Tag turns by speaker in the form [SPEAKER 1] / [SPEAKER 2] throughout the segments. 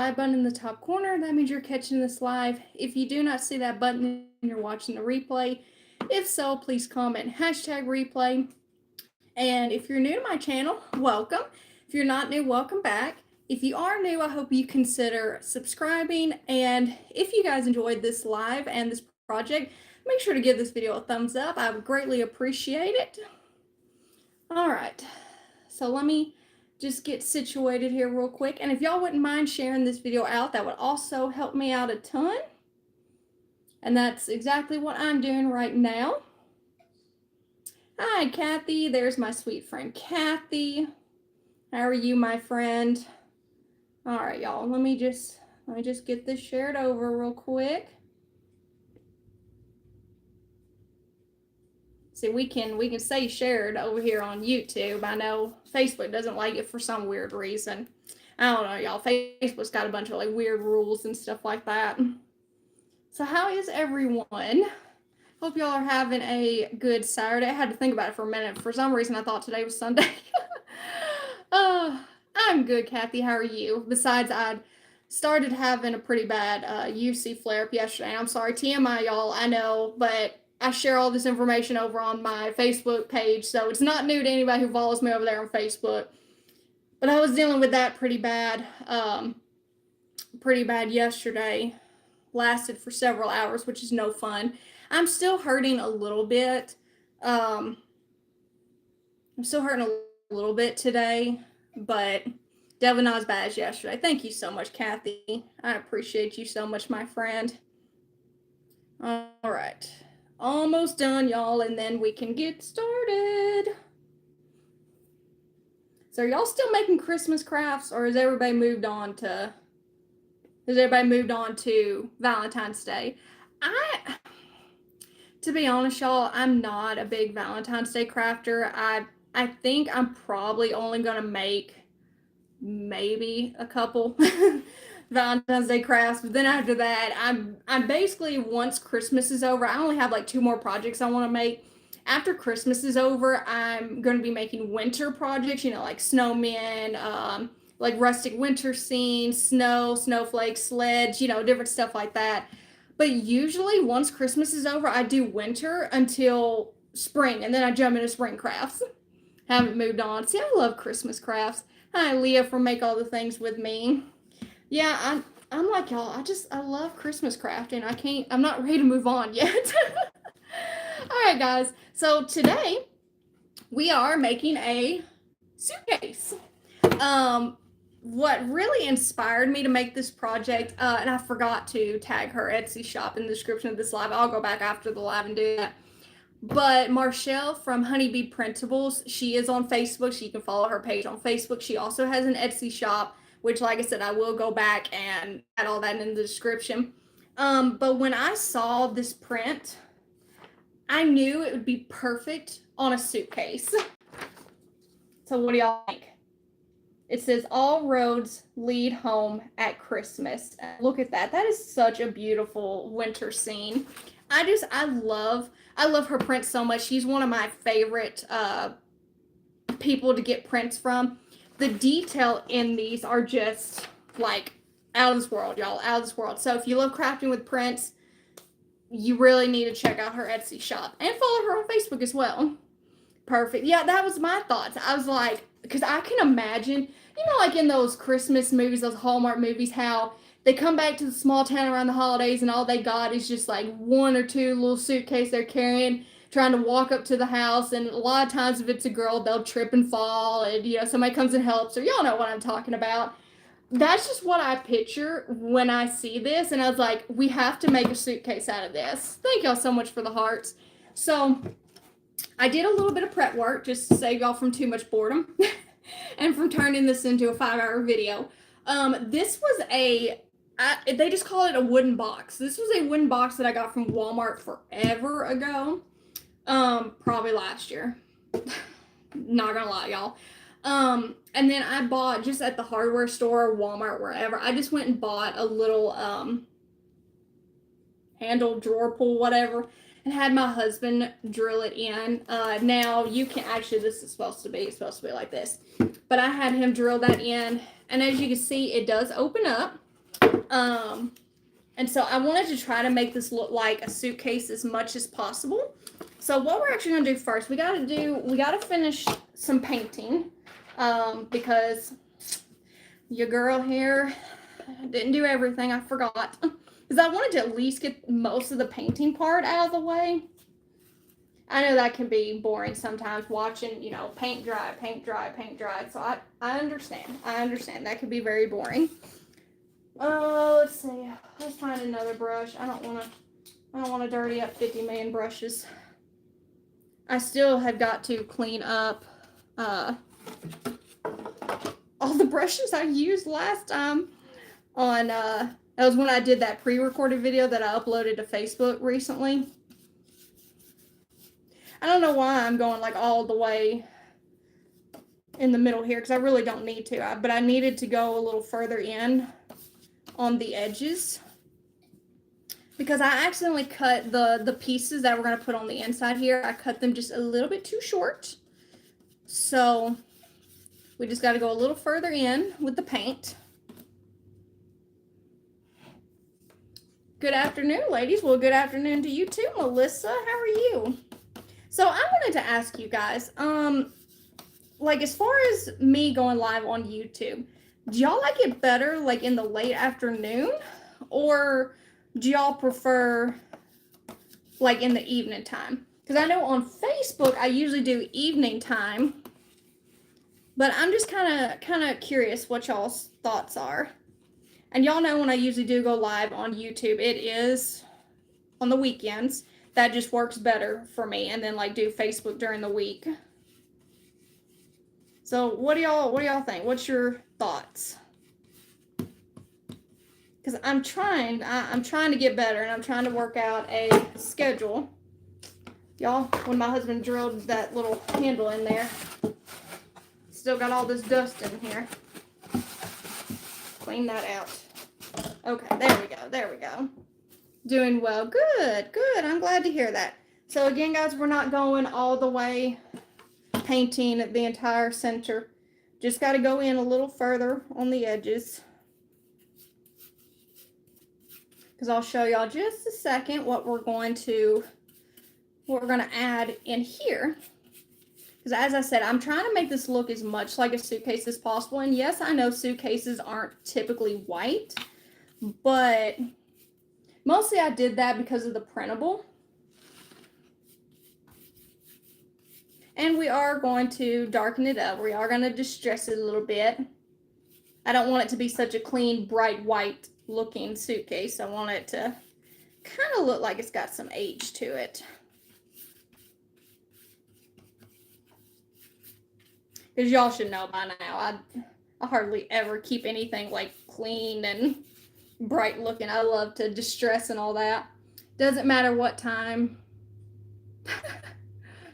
[SPEAKER 1] subscribe button in the top corner. That means you're catching this live. If you do not see that button and you're watching the replay, if so, please comment #replay. And if you're new to my channel, welcome. If you're not new, welcome back. If you are new, I hope you consider subscribing. And if you guys enjoyed this live and this project, make sure to give this video a thumbs up. I would greatly appreciate it. All right, so let me just get situated here real quick. And if y'all wouldn't mind sharing this video out, that would also help me out a ton. And that's exactly what I'm doing right now. Hi, Kathy. There's my sweet friend, Kathy. How are you, my friend? All right, y'all. Let me just get this shared over real quick. See, we can say shared over here on YouTube. I know Facebook doesn't like it for some weird reason. I don't know, y'all. Facebook's got a bunch of like weird rules and stuff like that. So how is everyone? Hope y'all are having a good Saturday. I had to think about it for a minute. For some reason, I thought today was Sunday. I'm good, Kathy. How are you? Besides, I started having a pretty bad UC flare-up yesterday. I'm sorry, TMI, y'all. I know, but I share all this information over on my Facebook page, so it's not new to anybody who follows me over there on Facebook. But I was dealing with that pretty bad yesterday. Lasted for several hours, which is no fun. I'm still hurting a little bit. I'm still hurting a little bit today, but definitely not as bad as yesterday. Thank you so much, Kathy. I appreciate you so much, my friend. All right. Almost done, y'all, and then we can get started. So are y'all still making Christmas crafts, or has everybody moved on to Valentine's Day? To be honest, y'all, I'm not a big Valentine's Day crafter. I think I'm probably only gonna make maybe a couple Valentine's Day crafts, but then after that, I'm basically, once Christmas is over, I only have like 2 more projects I want to make. After Christmas is over, I'm going to be making winter projects, like snowmen, like rustic winter scenes, snow, snowflakes, sleds, different stuff like that. But usually once Christmas is over, I do winter until spring, and then I jump into spring crafts. Haven't moved on. See, I love Christmas crafts. Hi, Leah from Make All the Things With Me. Yeah, I'm like y'all. I love Christmas crafting. I'm not ready to move on yet. All right, guys. So today we are making a suitcase. What really inspired me to make this project, and I forgot to tag her Etsy shop in the description of this live. I'll go back after the live and do that. But Marshall from Honeybee Printables, she is on Facebook. So you can follow her page on Facebook. She also has an Etsy shop, which, like I said, I will go back and add all that in the description. But when I saw this print, I knew it would be perfect on a suitcase. So what do y'all think? It says, "All roads lead home at Christmas." Look at that. That is such a beautiful winter scene. I love her print so much. She's one of my favorite people to get prints from. The detail in these are just like out of this world, y'all, out of this world. So if you love crafting with prints, you really need to check out her Etsy shop and follow her on Facebook as well. Perfect. Yeah, that was my thoughts. I was like, because I can imagine, like in those Christmas movies, those Hallmark movies, how they come back to the small town around the holidays and all they got is just like 1 or 2 little suitcases they're carrying, trying to walk up to the house. And a lot of times if it's a girl, they'll trip and fall, and somebody comes and helps her. Y'all know what I'm talking about. That's just what I picture when I see this, and I was like, we have to make a suitcase out of this. Thank y'all so much for the hearts. So I did a little bit of prep work just to save y'all from too much boredom and from turning this into a 5-hour video. This was they just call it a wooden box. This was a wooden box that I got from Walmart forever ago. Probably last year. Not gonna lie, y'all. And then I bought, just at the hardware store, Walmart, wherever, I just went and bought a little handle drawer pull, whatever, and had my husband drill it in. Now you can actually, this is supposed to be like this, but I had him drill that in, and as you can see, it does open up. And so I wanted to try to make this look like a suitcase as much as possible. So what we're actually gonna do first, we gotta finish some painting, because your girl here didn't do everything. I forgot, because I wanted to at least get most of the painting part out of the way. I know that can be boring sometimes, watching, paint dry, paint dry, paint dry. So I understand. I understand that could be very boring. Let's see. Let's find another brush. I don't want to dirty up 50 million brushes. I still have got to clean up all the brushes I used last time on that was when I did that pre-recorded video that I uploaded to Facebook recently. I don't know why I'm going like all the way in the middle here, because I really don't need to, but I needed to go a little further in on the edges, because I accidentally cut the pieces that we're going to put on the inside here. I cut them just a little bit too short. So we just got to go a little further in with the paint. Good afternoon, ladies. Well, good afternoon to you too, Melissa. How are you? So I wanted to ask you guys, like as far as me going live on YouTube, do y'all like it better like in the late afternoon, or do y'all prefer like in the evening time? Because I know on Facebook I usually do evening time, but I'm just kind of curious what y'all's thoughts are. And y'all know when I usually do go live on YouTube, it is on the weekends. That just works better for me, and then like do Facebook during the week. So what do y'all think? What's your thoughts? Because I'm trying to get better, and I'm trying to work out a schedule. Y'all, when my husband drilled that little handle in there, still got all this dust in here. Clean that out. Okay, there we go. Doing well. Good. I'm glad to hear that. So again, guys, we're not going all the way painting the entire center. Just got to go in a little further on the edges. Because I'll show y'all just a second what we're going to add in here. Because as I said, I'm trying to make this look as much like a suitcase as possible. And yes, I know suitcases aren't typically white, but mostly I did that because of the printable. And we are going to darken it up. We are going to distress it a little bit. I don't want it to be such a clean, bright, white looking suitcase. I want it to kind of look like it's got some age to it. Because y'all should know by now, I hardly ever keep anything like clean and bright looking. I love to distress and all that. Doesn't matter what time.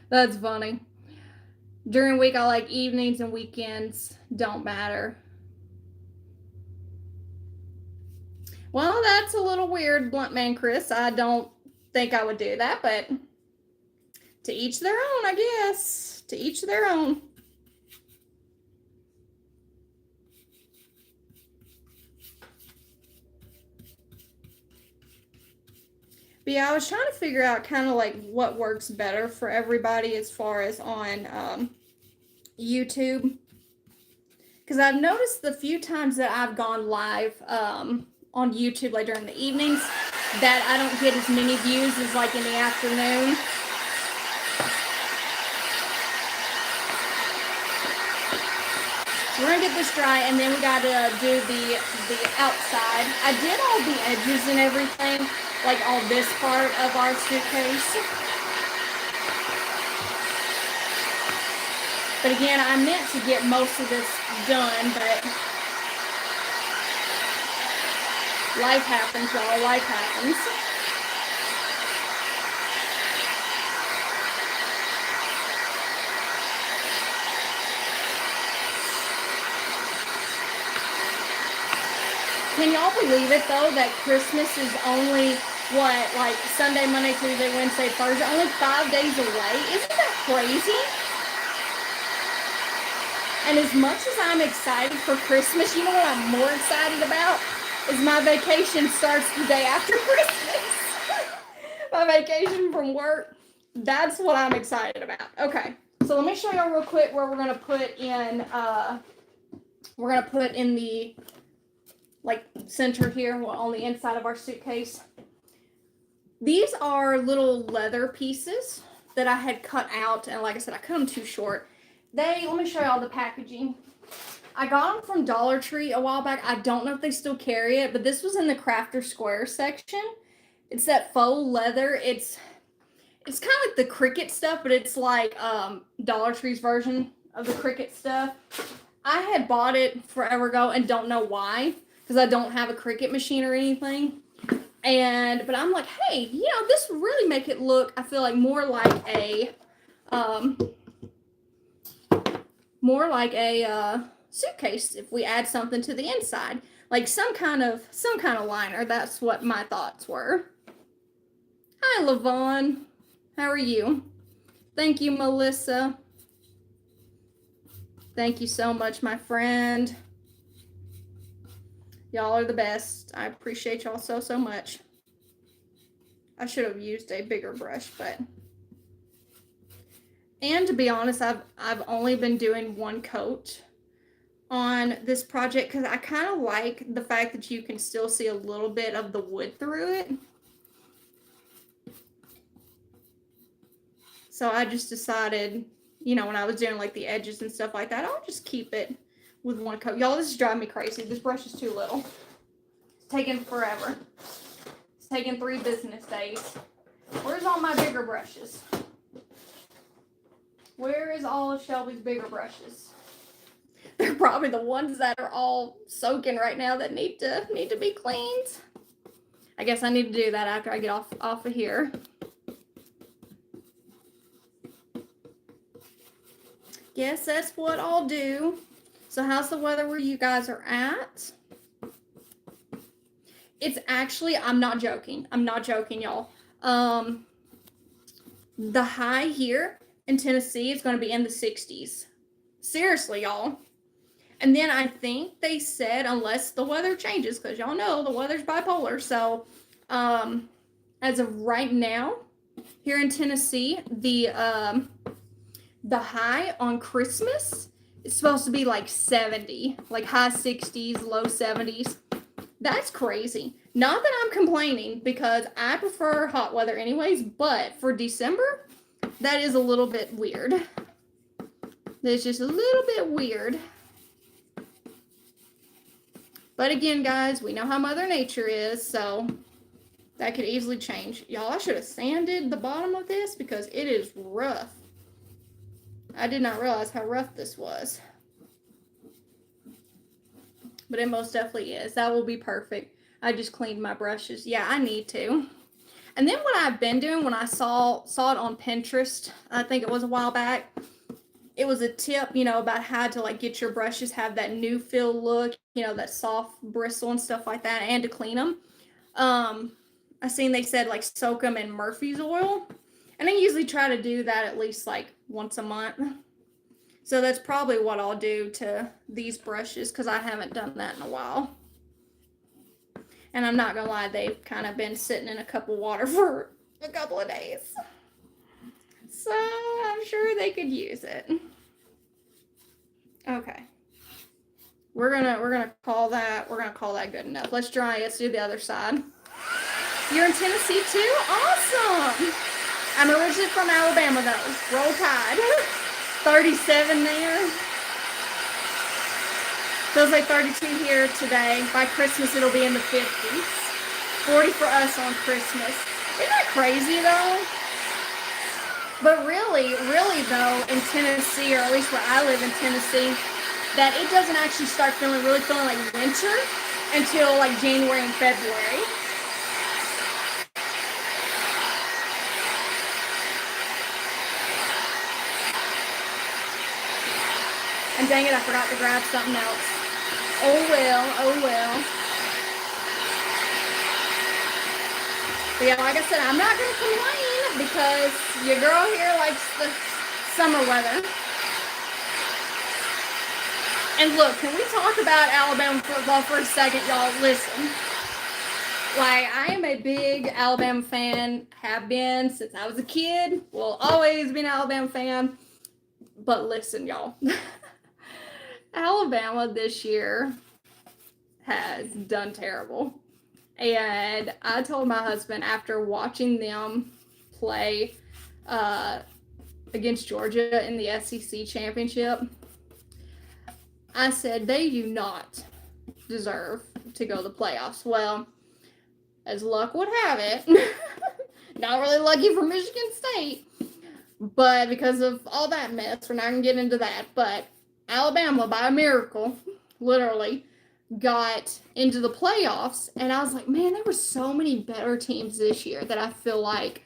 [SPEAKER 1] That's funny. During week, I like evenings, and weekends don't matter. Well, that's a little weird, Blunt Man Chris. I don't think I would do that, but to each their own, I guess. To each their own. But yeah, I was trying to figure out kind of like what works better for everybody as far as on YouTube. Because I've noticed the few times that I've gone live on YouTube, like during the evenings, that I don't get as many views as like in the afternoon. So we're gonna get this dry, and then we gotta do the outside. I did all the edges and everything, like all this part of our suitcase. But again, I meant to get most of this done, but life happens, y'all. Life happens. Can y'all believe it, though, that Christmas is only, what, like Sunday, Monday, Tuesday, Wednesday, Thursday, only 5 days away? Isn't that crazy? And as much as I'm excited for Christmas, you know what I'm more excited about? is my vacation starts the day after Christmas. My vacation from work. That's what I'm excited about. Okay, so let me show y'all real quick where we're gonna put in. We're gonna put in the like center here on the inside of our suitcase. These are little leather pieces that I had cut out, and like I said, I cut them too short. Let me show y'all the packaging. I got them from Dollar Tree a while back. I don't know if they still carry it, but this was in the Crafter Square section. It's that faux leather. It's kind of like the Cricut stuff, but it's like Dollar Tree's version of the Cricut stuff. I had bought it forever ago and don't know why, because I don't have a Cricut machine or anything. But I'm like, hey, this would really make it look, I feel like more like a suitcase if we add something to the inside, like some kind of liner. That's what my thoughts were. Hi, Lavon. How are you? Thank you, Melissa. Thank you so much, my friend. Y'all are the best. I appreciate y'all so much. I should have used a bigger brush, and to be honest, I've only been doing one coat on this project because I kind of like the fact that you can still see a little bit of the wood through it. So I just decided, when I was doing like the edges and stuff like that, I'll just keep it with one coat. Y'all, this is driving me crazy. This brush is too little. It's taking forever. It's taking 3 business days. Where's all my bigger brushes? Where is all of Shelby's bigger brushes? They're probably the ones that are all soaking right now that need to be cleaned. I guess I need to do that after I get off of here. Guess that's what I'll do. So how's the weather where you guys are at? It's actually, I'm not joking, y'all. The high here in Tennessee is going to be in the 60s. Seriously, y'all. And then I think they said, unless the weather changes, because y'all know the weather's bipolar. So as of right now, here in Tennessee, the high on Christmas is supposed to be like 70, like high 60s, low 70s. That's crazy. Not that I'm complaining, because I prefer hot weather anyways, but for December, that is a little bit weird. That's just a little bit weird. But again, guys, we know how Mother Nature is, so that could easily change. Y'all, I should have sanded the bottom of this because it is rough. I did not realize how rough this was. But it most definitely is. That will be perfect. I just cleaned my brushes. Yeah, I need to. And then what I've been doing, when I saw it on Pinterest, I think it was a while back, it was a tip, about how to like get your brushes have that new feel look, that soft bristle and stuff like that, and to clean them. I seen they said like soak them in Murphy's oil, and I usually try to do that at least like once a month. So that's probably what I'll do to these brushes, because I haven't done that in a while. And I'm not gonna lie, they've kind of been sitting in a cup of water for a couple of days. So I'm sure they could use it. Okay. We're gonna call that good enough. Let's try it. Let's do the other side. You're in Tennessee too? Awesome. I'm originally from Alabama though. Roll Tide. 37 there. Feels like 32 here today. By Christmas, it'll be in the 50s. 40 for us on Christmas. Isn't that crazy though? But really though, in Tennessee, or at least where I live in Tennessee, that it doesn't actually start really feeling like winter until like January and February. And dang it, I forgot to grab something else. Oh well. But yeah, like I said, I'm not going to complain because your girl here likes the summer weather. And look, can we talk about Alabama football for a second, y'all? Listen. Like, I am a big Alabama fan, have been since I was a kid, will always be an Alabama fan. But listen, y'all. Alabama this year has done terrible. And I told my husband after watching them play against Georgia in the SEC championship, I said they do not deserve to go to the playoffs. Well, as luck would have it, not really lucky for Michigan State, but because of all that mess, we're not going to get into that. But Alabama, by a miracle, literally, got into the playoffs. And I was like, man, there were so many better teams this year that I feel like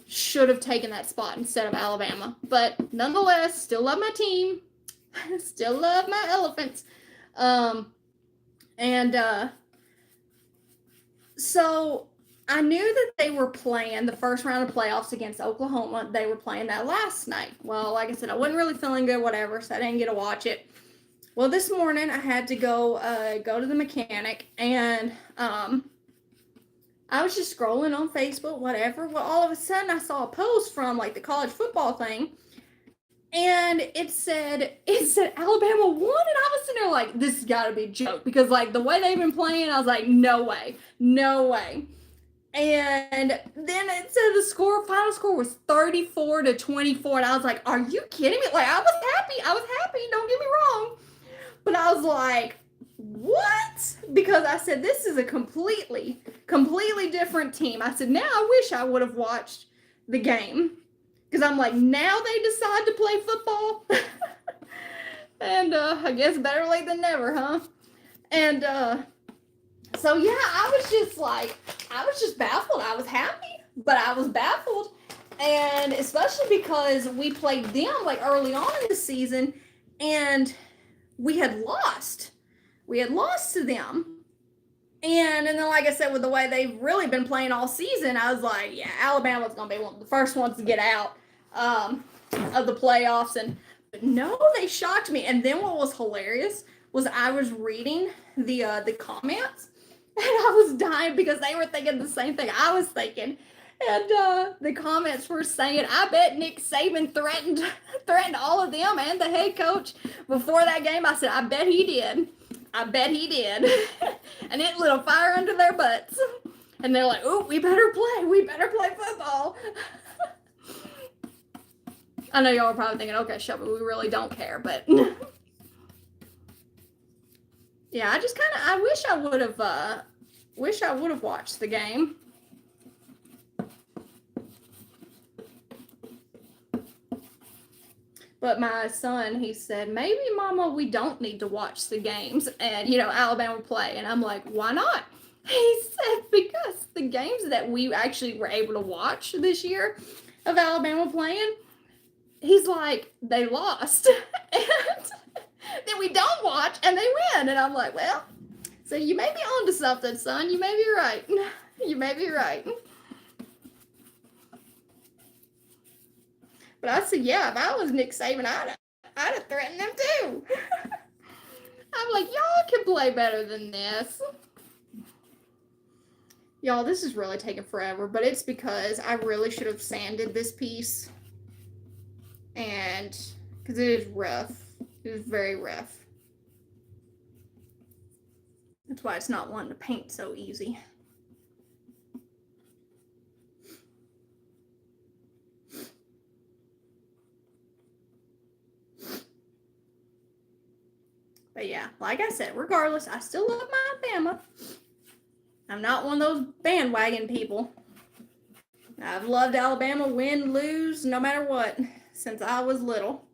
[SPEAKER 1] should have taken that spot instead of Alabama. But nonetheless, still love my team. Still love my Elephants. So I knew that they were playing the first round of playoffs against Oklahoma. They were playing that last night. Well, like I said, I wasn't really feeling good, whatever, so I didn't get to watch it. Well, this morning I had to go to the mechanic, and I was just scrolling on Facebook, whatever. Well, all of a sudden I saw a post from like the college football thing, and it said Alabama won, and I was sitting there like, this has got to be a joke, because like the way they've been playing, I was like, no way. And then it said the final score was 34-24, and I was like, are you kidding me? Like, I was happy, don't get me wrong, but I was like, what? Because I said, this is a completely different team. I said, now I wish I would have watched the game. Because I'm like, now they decide to play football? And I guess better late than never, huh? And so, yeah, I was just baffled. I was happy, but I was baffled. And especially because we played them like early on in the season, and we had lost. We had lost to them. And then, like I said, with the way they've really been playing all season, I was like, yeah, Alabama's going to be one of the first ones to get out of the playoffs. But no, they shocked me. And then what was hilarious was I was reading the comments, and I was dying because they were thinking the same thing I was thinking. And the comments were saying, I bet Nick Saban threatened all of them and the head coach before that game. I said, I bet he did. And it lit a fire under their butts. And they're like, oh, we better play football. I know y'all are probably thinking, okay, Shelby, we really don't care, but yeah, I wish I would have watched the game. But my son, he said, maybe, Mama, we don't need to watch the games and, Alabama play. And I'm like, why not? He said, because the games that we actually were able to watch this year of Alabama playing, he's like, they lost. And then we don't watch and they win. And I'm like, well, so you may be onto something, son. You may be right. You may be right. But I said, yeah, if I was Nick Saban, I'd have threatened them too. I'm like, y'all can play better than this. Y'all, this is really taking forever, but it's because I really should have sanded this piece. And because it is rough. It is very rough. That's why it's not wanting to paint so easy. But yeah, like I said, regardless, I still love my Alabama. I'm not one of those bandwagon people. I've loved Alabama, win, lose, no matter what, since I was little.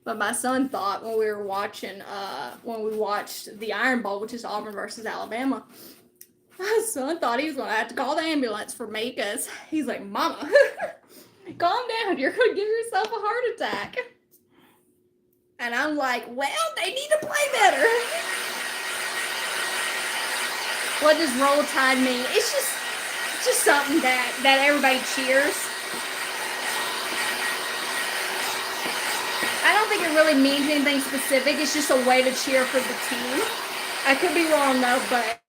[SPEAKER 1] But my son thought when we watched the Iron Bowl, which is Auburn versus Alabama, my son thought he was going to have to call the ambulance for me because he's like, Mama, calm down. You're going to give yourself a heart attack. And I'm like, well, they need to play better. What does Roll Tide mean? It's just something that everybody cheers. I don't think it really means anything specific. It's just a way to cheer for the team. I could be wrong though, but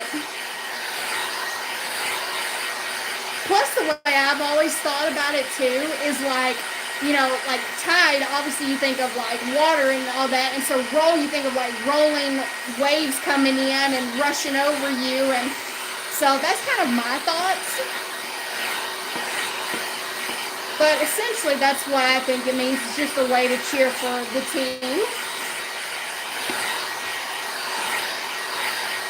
[SPEAKER 1] plus the way I've always thought about it too is like, you know, like tide, obviously you think of like water and all that, and so roll, you think of like rolling waves coming in and rushing over you, and so that's kind of my thoughts. But essentially that's what I think it means. It's just a way to cheer for the team.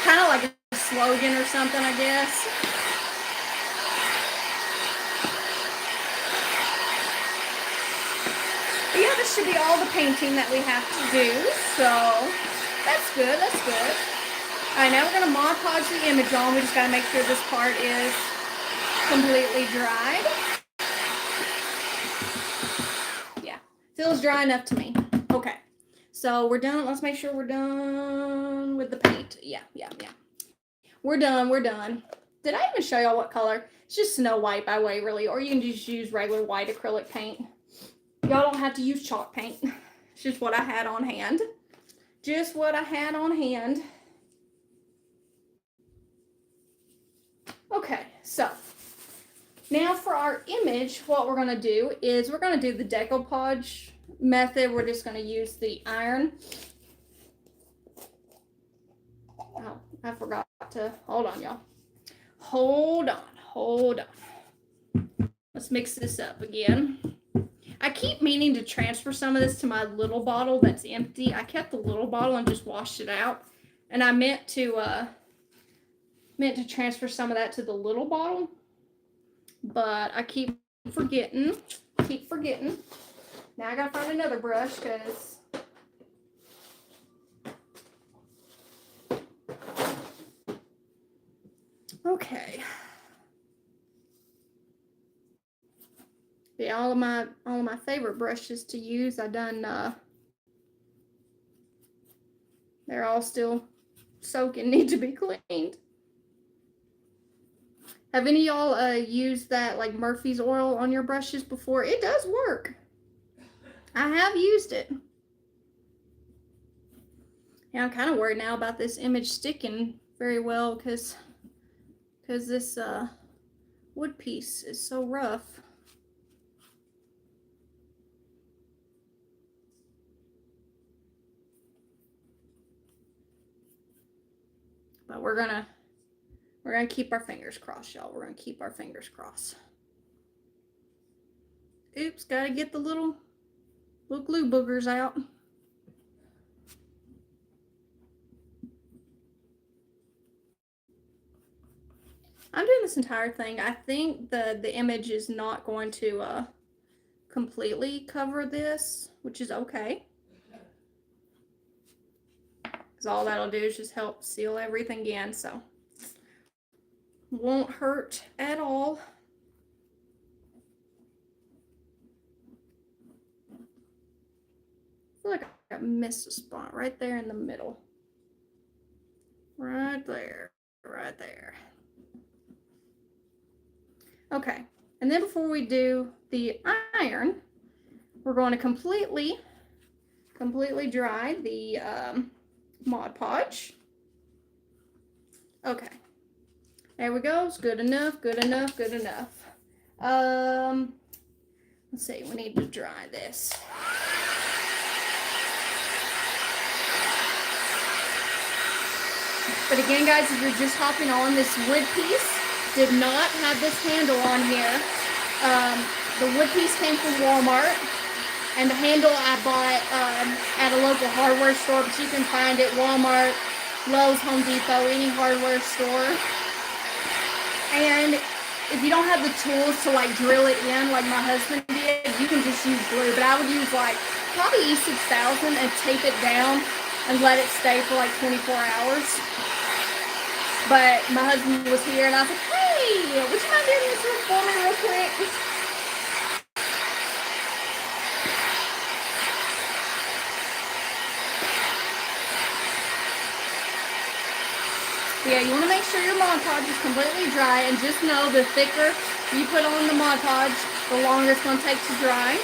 [SPEAKER 1] Kind of like a slogan or something, I guess. But yeah, this should be all the painting that we have to do. So that's good. That's good. All right, now we're going to Mod Podge the image on. We just got to make sure this part is completely dried. Yeah, feels dry enough to me. Okay, so we're done. Let's make sure we're done with the paint. Yeah. We're done. We're done. Did I even show y'all what color? It's just Snow White by Waverly, or you can just use regular white acrylic paint. Y'all don't have to use chalk paint. It's just what I had on hand. Just what I had on hand. Okay, so now for our image, what we're going to do is we're going to do the decoupage method. We're just going to use the iron. Oh, I forgot to, hold on, y'all. Hold on. Let's mix this up again. I keep meaning to transfer some of this to my little bottle that's empty. I kept the little bottle and just washed it out. And I meant to transfer some of that to the little bottle. But I keep forgetting. Now I gotta find another brush because okay. Yeah, all of my favorite brushes to use, I done they're all still soaking, need to be cleaned. Have any of y'all used that like Murphy's oil on your brushes before? It does work. I have used it. Yeah, I'm kind of worried now about this image sticking very well because this wood piece is so rough. But we're gonna keep our fingers crossed, y'all. We're gonna keep our fingers crossed. Oops, gotta get the little glue boogers out. I'm doing this entire thing. I think the image is not going to completely cover this, which is okay. Because all that'll do is just help seal everything in, so won't hurt at all. I feel like I missed a spot right there in the middle. Right there. Okay, and then before we do the iron, we're going to completely dry the Mod Podge. Okay, there we go. It's good enough. Let's see, we need to dry this. But again, guys, if you're just hopping on, this wood piece did not have this handle on here. The wood piece came from Walmart, and the handle I bought at a local hardware store, but you can find it Walmart, Lowe's, Home Depot, any hardware store. And if you don't have the tools to like drill it in like my husband did, you can just use glue. But I would use like probably E6000 and tape it down and let it stay for like 24 hours. But my husband was here and I was like, hey, would you mind doing this for me real quick? Yeah, you want to make sure your Mod Podge is completely dry, and just know the thicker you put on the Mod Podge, the longer it's going to take to dry.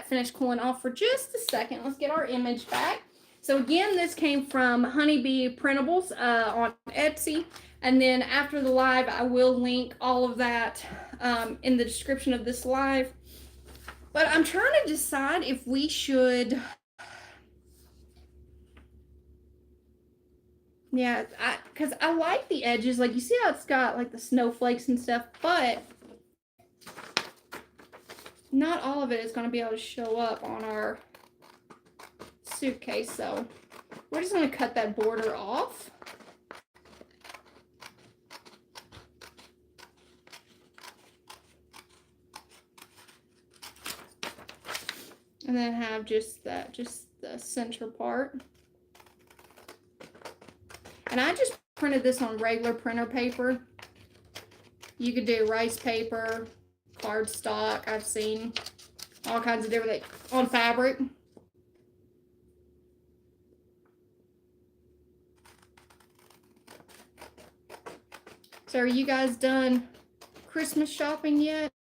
[SPEAKER 1] finished cooling off for just a second. Let's get our image back. So again, this came from Honeybee Printables on Etsy. And then after the live, I will link all of that in the description of this live. But I'm trying to decide if we should... Yeah, because I like the edges. Like, you see how it's got, like, the snowflakes and stuff, but not all of it is going to be able to show up on our suitcase. So we're just going to cut that border off. And then have just the center part. And I just printed this on regular printer paper. You could do rice paper, cardstock. I've seen all kinds of different things on fabric. So are you guys done Christmas shopping yet?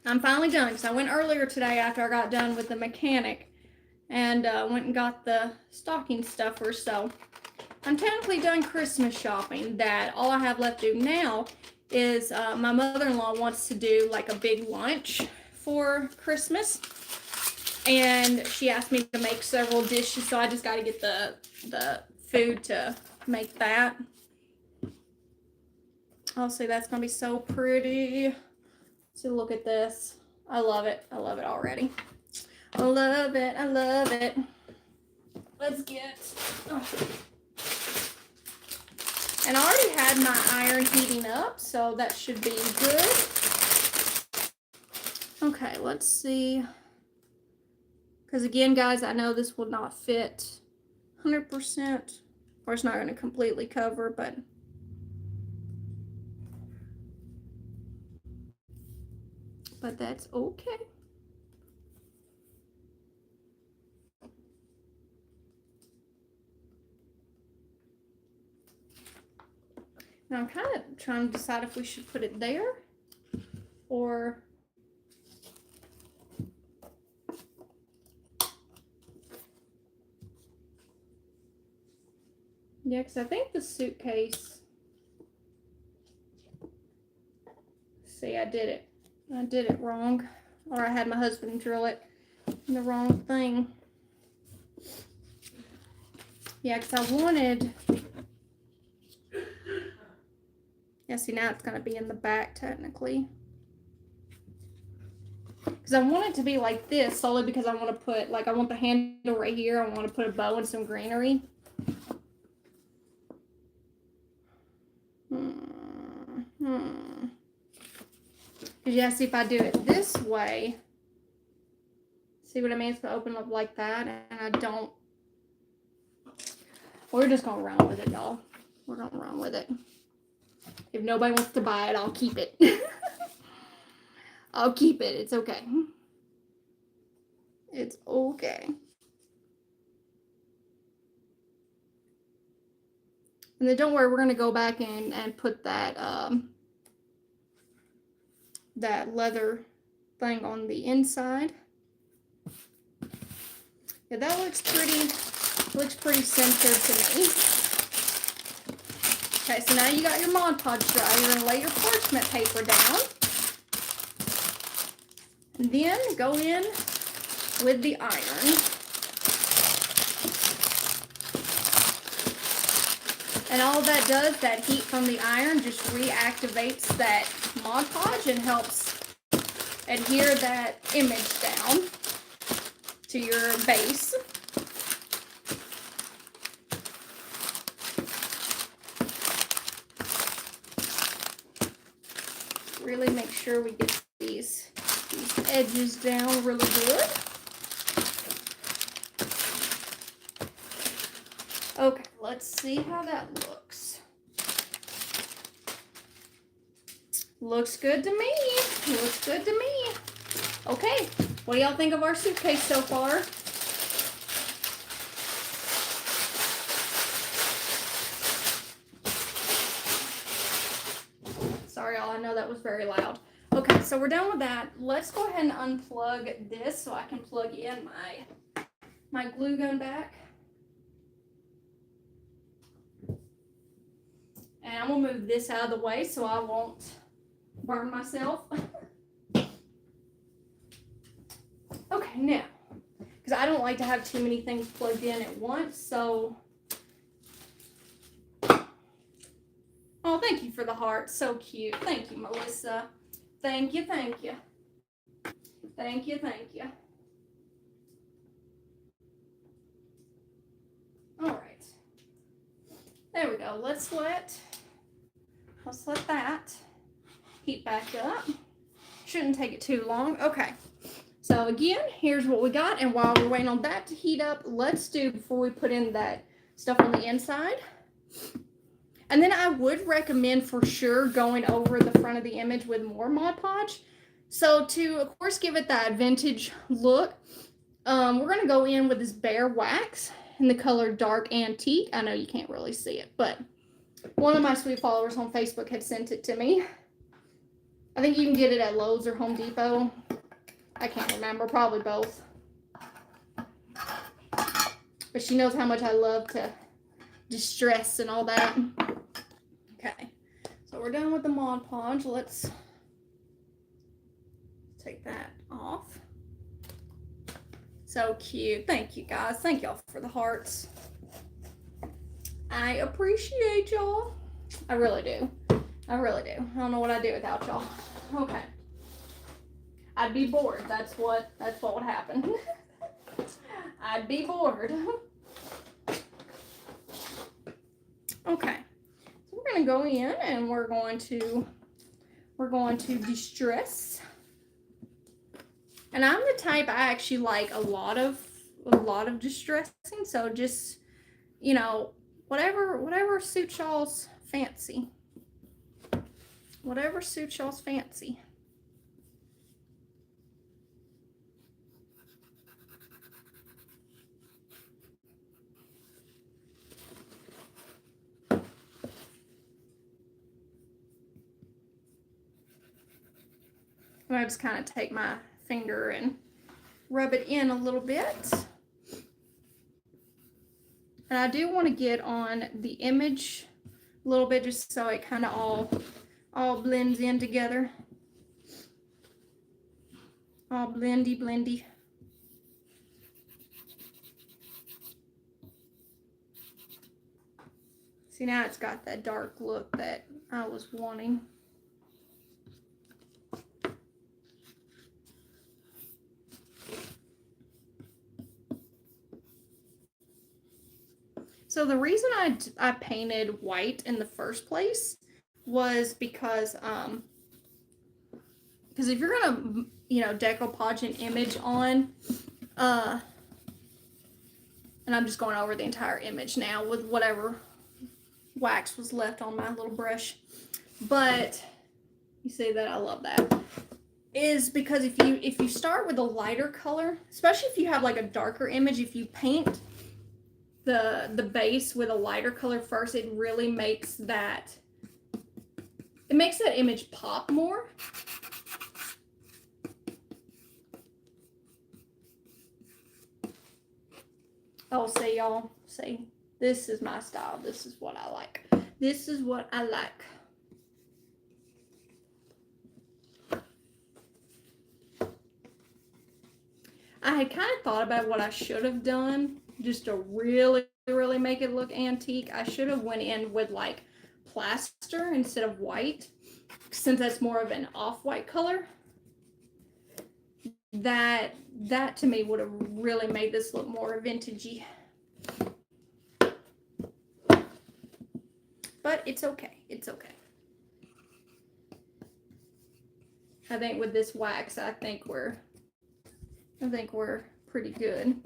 [SPEAKER 1] I'm finally done because I went earlier today after I got done with the mechanic and went and got the stocking stuffer. So I'm technically done Christmas shopping. That all I have left to do now is my mother-in-law wants to do like a big lunch for Christmas, and she asked me to make several dishes, so I just got to get the food to make that. Oh, see, that's gonna be so pretty. So look at this. I love it. I love it already. I love it. I love it. Let's get... Oh. And I already had my iron heating up, so that should be good. Okay, let's see. Because again, guys, I know this will not fit 100%, or it's not going to completely cover, but that's okay. Now I'm kind of trying to decide if we should put it there or yeah, because I think the suitcase, see, I did it wrong, or I had my husband drill it in the wrong thing. Yeah, because I wanted, yeah, see, now it's going to be in the back technically. Because I want it to be like this solely because I want to put, like, I want the handle right here. I want to put a bow and some greenery. Because yeah, see, if I do it this way, see what I mean? It's going to open up like that, and I don't. We're just going to run with it, y'all. We're going to run with it. If nobody wants to buy it, I'll keep it. I'll keep it. It's okay. It's okay. And then don't worry, we're going to go back in and put that that leather thing on the inside. Yeah, that looks pretty centered to me. Okay, so now you got your Mod Podge dry. You're going to lay your parchment paper down. And then go in with the iron. And all that does, that heat from the iron just reactivates that Mod Podge and helps adhere that image down to your base. Really make sure we get these edges down really good. Okay, let's see how that looks. Looks good to me. Looks good to me. Okay, what do y'all think of our suitcase so far? Sorry, y'all, I know that was very loud. Okay, so we're done with that. Let's go ahead and unplug this so I can plug in my glue gun back. And I'm gonna move this out of the way so I won't burn myself. Okay, now, because I don't like to have too many things plugged in at once, so. Oh, thank you for the heart. So cute. Thank you, Melissa. Thank you, thank you. Thank you, thank you. All right. There we go. Let's let that heat back up. Shouldn't take it too long. Okay. So again, here's what we got. And while we're waiting on that to heat up, let's do, before we put in that stuff on the inside. And then I would recommend for sure going over the front of the image with more Mod Podge. So to, of course, give it that vintage look, we're going to go in with this Behr wax in the color Dark Antique. I know you can't really see it, but one of my sweet followers on Facebook had sent it to me. I think you can get it at Lowe's or Home Depot. I can't remember, probably both. But she knows how much I love to distress and all that. Okay, so we're done with the Mod Podge. Let's take that off. So cute. Thank you guys. Thank y'all for the hearts. I appreciate y'all. I really do. I really do. I don't know what I'd do without y'all. Okay. I'd be bored. That's what would happen. I'd be bored. Okay. So we're gonna go in and we're going to distress. And I'm the type, I actually like a lot of distressing. So just, you know, whatever suits y'all's fancy. Whatever suits y'all's fancy. I'm gonna just kind of take my finger and rub it in a little bit. And I do want to get on the image a little bit just so it kind of all blends in together. All blendy, blendy. See, now it's got that dark look that I was wanting. So the reason I painted white in the first place was because if you're gonna, you know, decoupage an image on, and I'm just going over the entire image now with whatever wax was left on my little brush, but you see that I love that, is because if you start with a lighter color, especially if you have like a darker image, if you paint the base with a lighter color first, it really makes that image pop more. Oh, say y'all, say this is my style. This is what I like. This is what I like. I had kind of thought about what I should have done just to really make it look antique. I should have went in with like plaster instead of white, since that's more of an off-white color. That to me would have really made this look more vintagey. But it's okay. It's okay. I think with this wax, I think we're pretty good.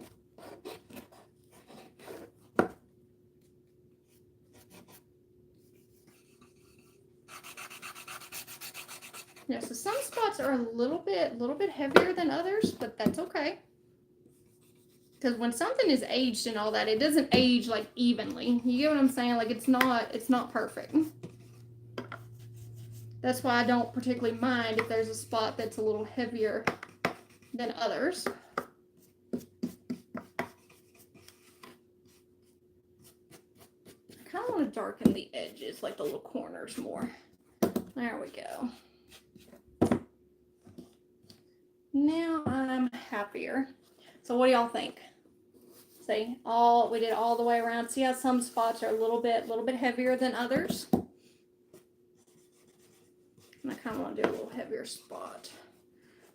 [SPEAKER 1] Yeah, so some spots are a little bit heavier than others, but that's okay. Because when something is aged and all that, it doesn't age like evenly. You get what I'm saying? Like it's not perfect. That's why I don't particularly mind if there's a spot that's a little heavier than others. I kind of want to darken the edges, like the little corners more. There we go. Now I'm happier. So what do y'all think? See, we did all the way around. See how some spots are a little bit heavier than others? And I kind of want to do a little heavier spot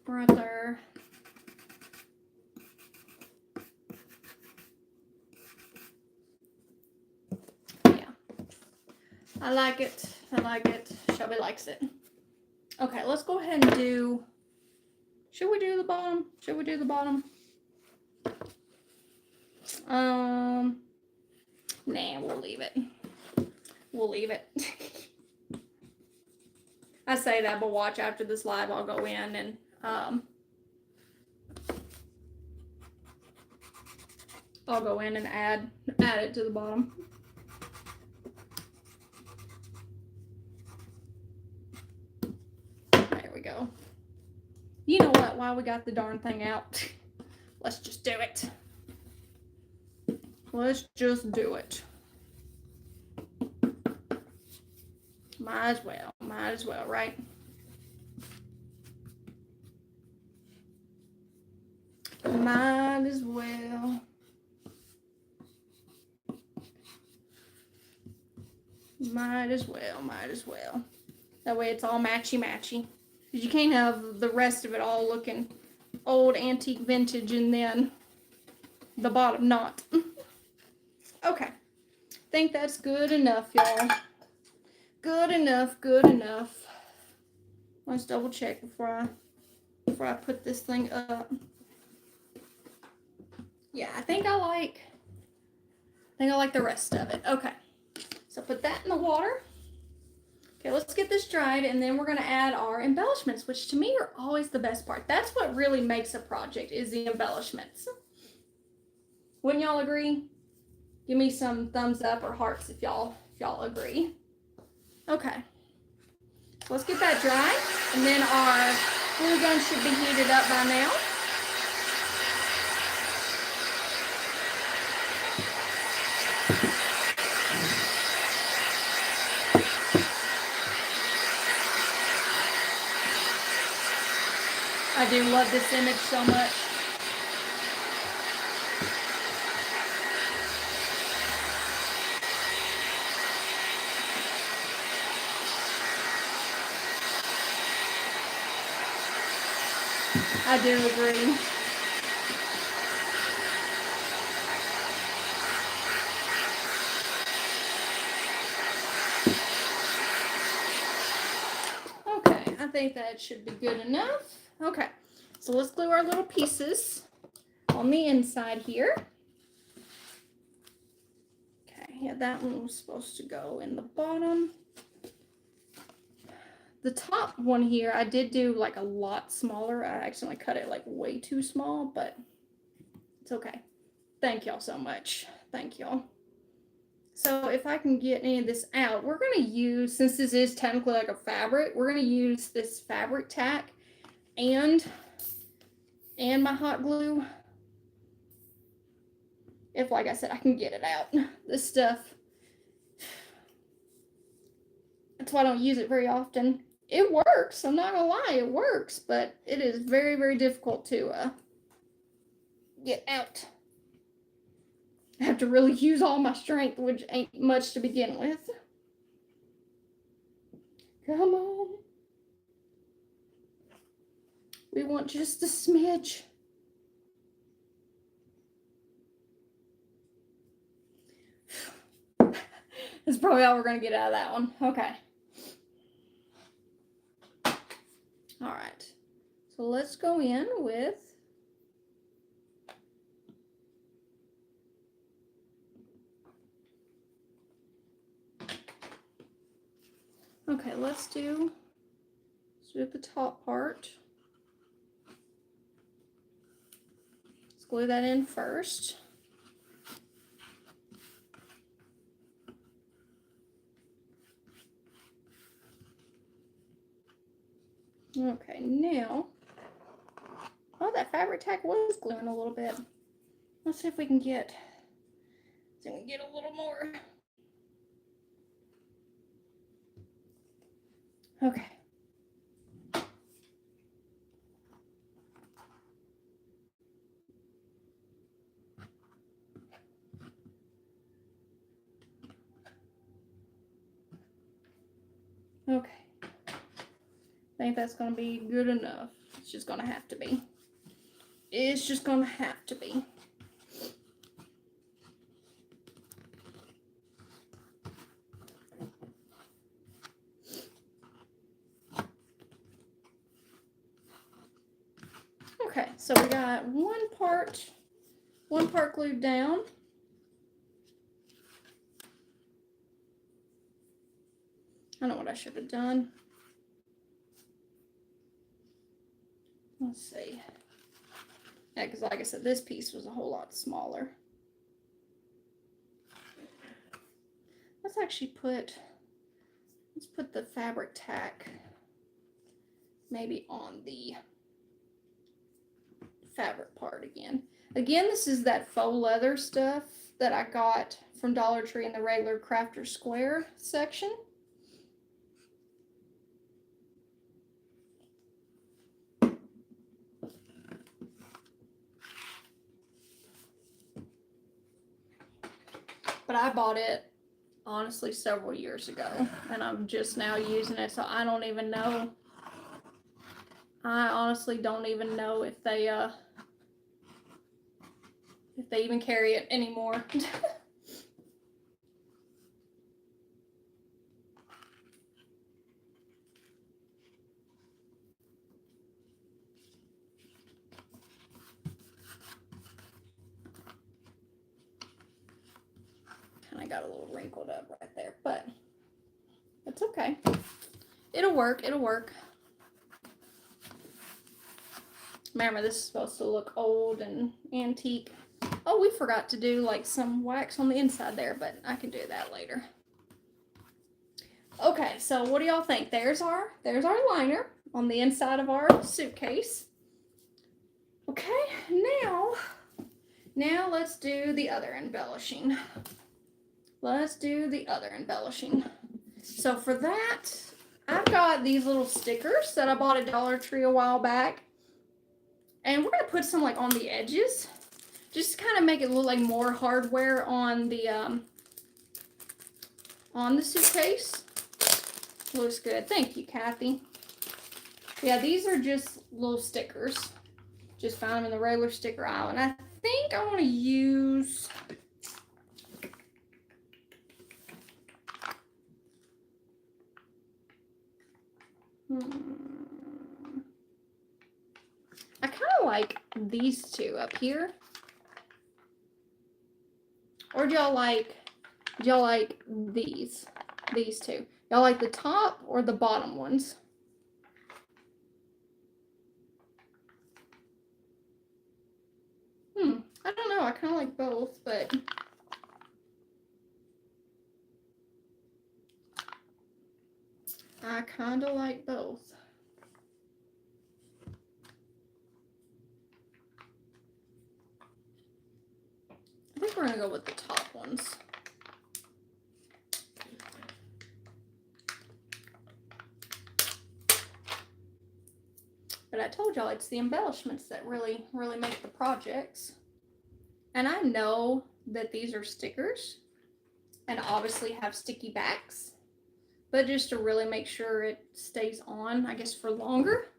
[SPEAKER 1] right there. Yeah, I like it. I like it. Shelby likes it. Okay, let's go ahead and do. Should we do the bottom? Should we do the bottom? Nah, we'll leave it. We'll leave it. I say that, but watch, after this live, I'll go in and I'll go in and add it to the bottom. There we go. You know what? While we got the darn thing out, let's just do it. Let's just do it. Might as well, right? Might as well. Might as well. That way it's all matchy-matchy. Because you can't have the rest of it all looking old, antique, vintage, and then the bottom not. Okay. Think that's good enough, y'all. Good enough. Let's double check before I put this thing up. Yeah, I think I like the rest of it. Okay. So put that in the water. Okay, let's get this dried, and then we're going to add our embellishments, which to me are always the best part. That's what really makes a project, is the embellishments. Wouldn't y'all agree? Give me some thumbs up or hearts if y'all agree. Okay. So let's get that dry, and then our glue gun should be heated up by now. I do love this image so much. I do agree. Okay, I think that should be good enough. Okay, so let's glue our little pieces on the inside here. Okay, yeah, that one was supposed to go in the bottom. The top one here, I did do like a lot smaller. I accidentally cut it like way too small, but it's okay. Thank y'all so much. Thank y'all. So if I can get any of this out, we're going to use, since this is technically like a fabric, we're going to use this fabric tack and my hot glue. If, like I said, I can get it out. This stuff, that's why I don't use it very often. It works. I'm not gonna lie, it works, but it is very, very difficult to get out. I have to really use all my strength, which ain't much to begin with. Come on. We want just a smidge. That's probably all we're gonna get out of that one. Okay. All right, so let's go in with let's do the top part. Let's glue that in first. Okay, now, oh, that fabric tack was gluing a little bit. Let's see if we can get a little more. Okay. Okay. I think that's going to be good enough. It's just going to have to be. It's just going to have to be. Okay, so we got one part glued down. I know what I should have done. Let's see. Yeah, because like I said, this piece was a whole lot smaller. Let's put the fabric tack maybe on the fabric part again. Again, this is that faux leather stuff that I got from Dollar Tree in the regular Crafter Square section. But I bought it honestly several years ago, and I'm just now using it, so I don't even know. I honestly don't even know if they even carry it anymore. Kind of got a little wrinkled up right there, but it's okay. It'll work. It'll work. Remember, this is supposed to look old and antique. Oh, we forgot to do like some wax on the inside there, but I can do that later. Okay, so what do y'all think? There's our liner on the inside of our suitcase. Okay, now let's do the other embellishing. Let's do the other embellishing. So for that, I've got these little stickers that I bought at Dollar Tree a while back. And we're going to put some like on the edges. Just to kind of make it look like more hardware on the suitcase. Looks good. Thank you, Kathy. Yeah, these are just little stickers. Just found them in the regular sticker aisle. And I think I want to use... I kind of like these two up here. Or do y'all like these two? Y'all like the top or the bottom ones? I don't know. I kind of like both, but I kind of like both. I think we're going to go with the top ones. But I told y'all it's the embellishments that really make the projects. And I know that these are stickers and obviously have sticky backs, but just to really make sure it stays on, I guess, for longer,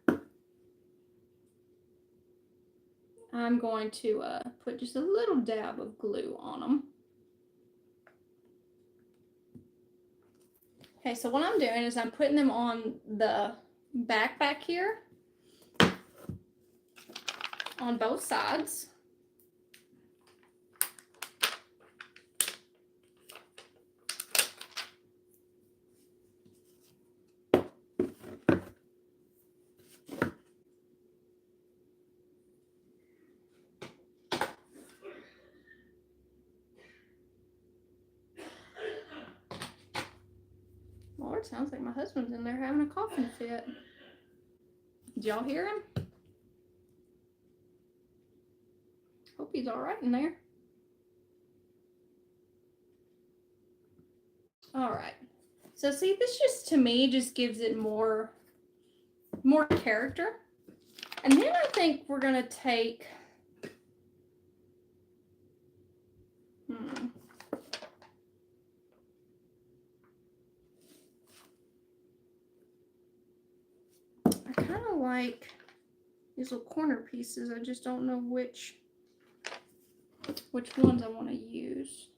[SPEAKER 1] I'm going to put just a little dab of glue on them. Okay, so what I'm doing is I'm putting them on the back here on both sides. Lord, sounds like my husband's in there having a coughing fit. Did y'all hear him? Hope he's all right in there. All right. So see, this just to me just gives it more character. And then I think we're gonna take I kind of like these little corner pieces. I just don't know which ones I want to use.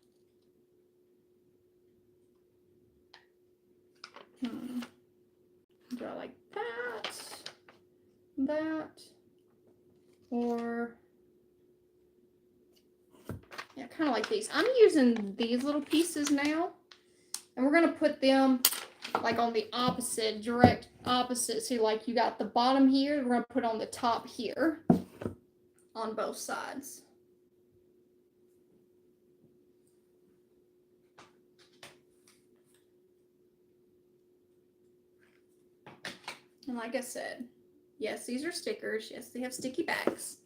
[SPEAKER 1] Do I like that, or yeah, kind of like these. I'm using these little pieces now, and we're gonna put them like on the opposite, direct opposite. See, like you got the bottom here, we're gonna put on the top here on both sides. And like I said, yes, these are stickers. Yes, they have sticky backs.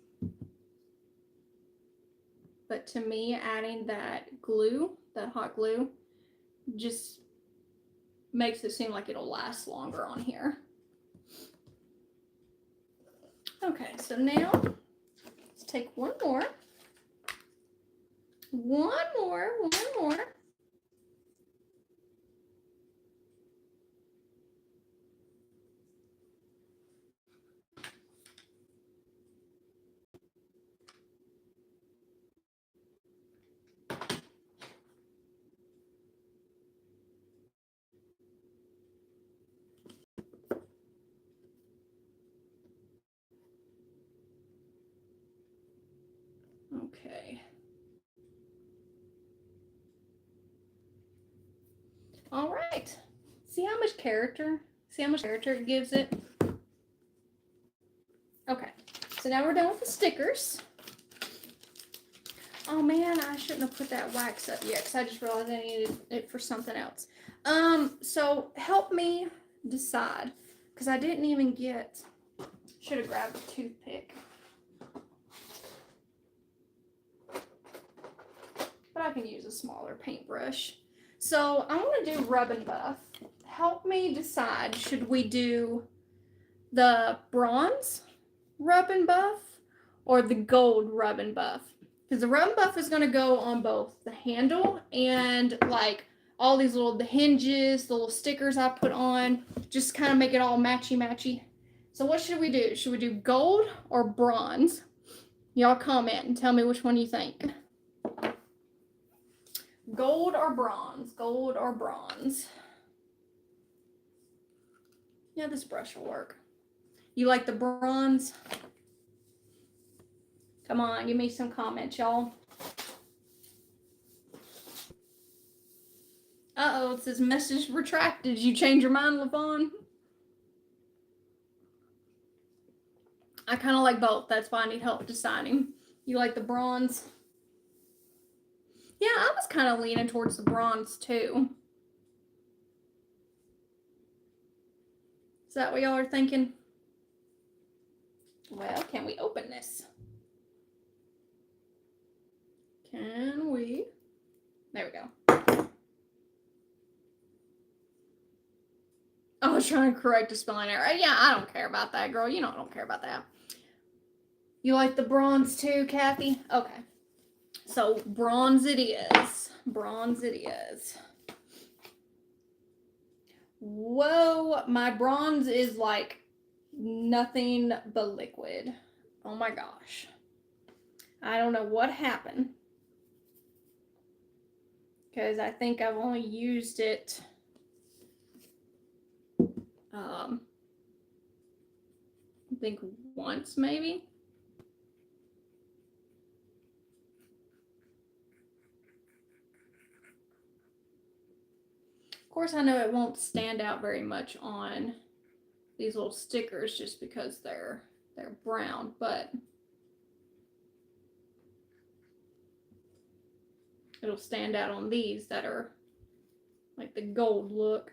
[SPEAKER 1] But to me, adding that glue, that hot glue, just makes it seem like it'll last longer on here. Okay, so now let's take one more. One more. Okay. All right. See how much character it gives it? Okay. So now we're done with the stickers. Oh man, I shouldn't have put that wax up yet because I just realized I needed it for something else. So help me decide because I didn't even get, should have grabbed a toothpick. But I can use a smaller paintbrush. So I want to do Rub and Buff. Help me decide, should we do the bronze Rub and Buff or the gold Rub and Buff? Because the Rub and Buff is going to go on both the handle and like all these the hinges, the little stickers I put on, just kind of make it all matchy. So what should we do? Should we do gold or bronze? Y'all comment and tell me which one you think. Gold or bronze? Gold or bronze? Yeah, this brush will work. You like the bronze? Come on, give me some comments, y'all. Uh-oh, it says message retracted. Did you change your mind, LaVon? I kind of like both. That's why I need help deciding. You like the bronze? Yeah, I was kind of leaning towards the bronze too. Is that what y'all are thinking? Well, can we open this? Can we? There we go. I was trying to correct a spelling error. Yeah, I don't care about that, girl. You know I don't care about that. You like the bronze too, Kathy? Okay. So bronze it is. Bronze it is. Whoa, my bronze is like nothing but liquid. Oh my gosh. I don't know what happened. Because I think I've only used it I think once maybe. Of course, I know it won't stand out very much on these little stickers just because they're brown, but it'll stand out on these that are like the gold look.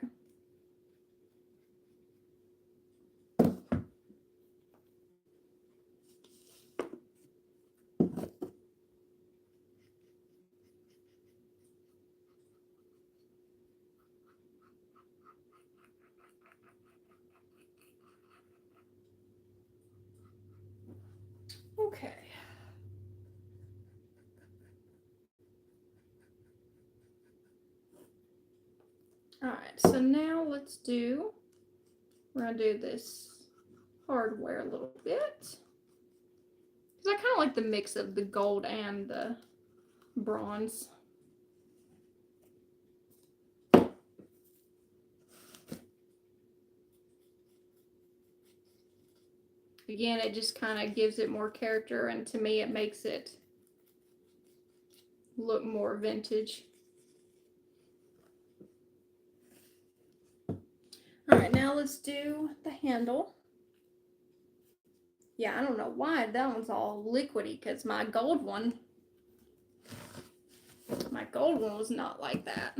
[SPEAKER 1] Okay. All right, so now we're gonna do this hardware a little bit. Because I kind of like the mix of the gold and the bronze. Again, it just kind of gives it more character, and to me it makes it look more vintage. All right, now let's do the handle. Yeah, I don't know why that one's all liquidy, because my gold one was not like that.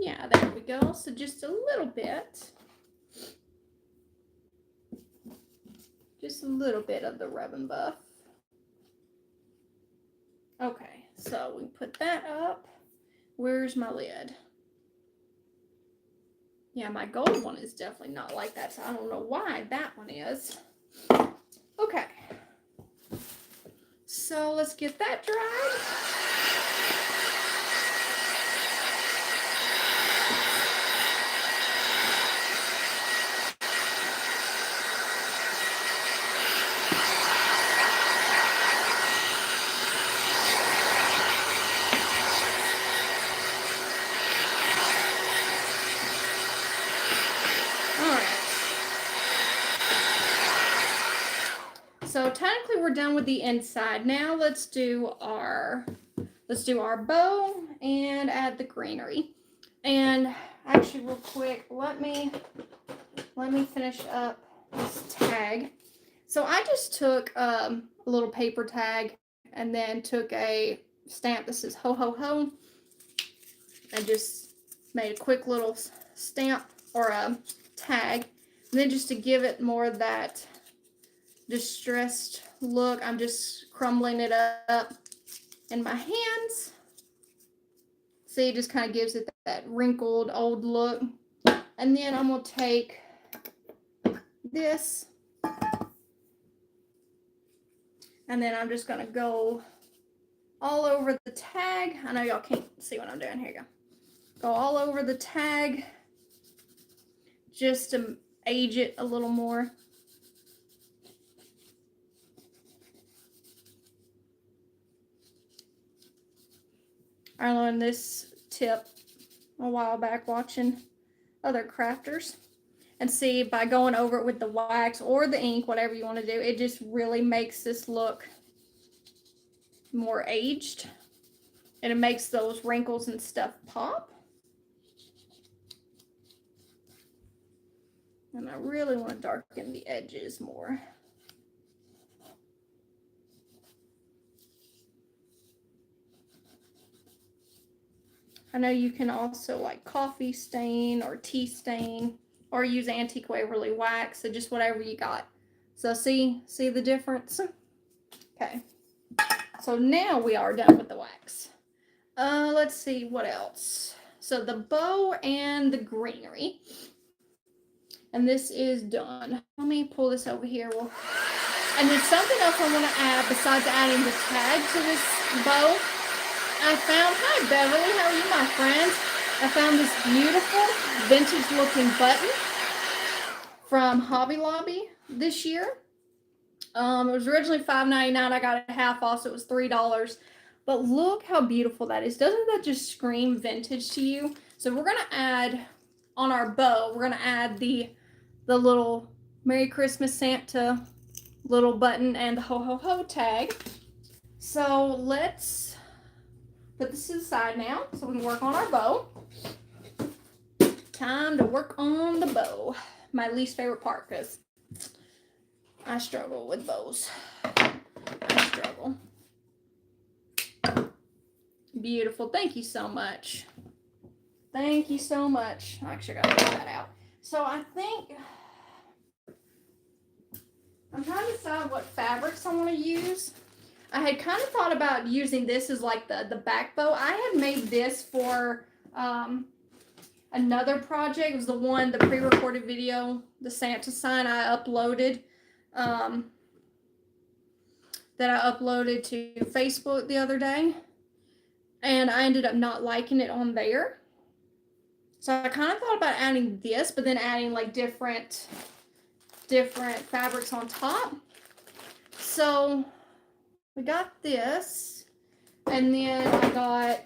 [SPEAKER 1] Yeah, there we go. So just a little bit. Just a little bit of the Rub 'n Buff. Okay, so we put that up. Where's my lid? Yeah, my gold one is definitely not like that, so I don't know why that one is. Okay. So let's get that dried. So technically we're done with the inside. Now let's do our bow and add the greenery. And actually real quick, let me finish up this tag. So I just took a little paper tag and then took a stamp that says ho ho ho and just made a quick little stamp or a tag. And then just to give it more of that distressed look, I'm just crumbling it up in my hands. See, it just kind of gives it that wrinkled old look. And then I'm going to take this and then I'm just going to go all over the tag. I know y'all can't see what I'm doing. Here you go. Go all over the tag just to age it a little more. I learned this tip a while back watching other crafters. And see, by going over it with the wax or the ink, whatever you want to do, it just really makes this look more aged. And it makes those wrinkles and stuff pop. And I really want to darken the edges more. I know you can also like coffee stain or tea stain or use Antique Waverly wax, so just whatever you got. So see the difference? Okay. So now we are done with the wax. Let's see what else. So the bow and the greenery. And this is done. Let me pull this over here. And then something else I want to add besides adding the tag to this bow. I found, hi Beverly, how are you my friend? I found this beautiful vintage looking button from Hobby Lobby this year. It was originally $5.99. I got it half off, so it was $3. But look how beautiful that is. Doesn't that just scream vintage to you? So we're gonna add on our bow, we're gonna add the little Merry Christmas Santa little button and the ho ho ho tag. So let's put this to the side now so we can work on our bow. Time to work on the bow. My least favorite part because I struggle with bows. I struggle. Beautiful. Thank you so much. Thank you so much. Actually, I got to get that out. So I think I'm trying to decide what fabrics I want to use. I had kind of thought about using this as like the back bow. I had made this for another project. It was the pre-recorded video, the Santa sign I uploaded. That I uploaded to Facebook the other day. And I ended up not liking it on there. So I kind of thought about adding this, but then adding like different fabrics on top. So we got this, and then I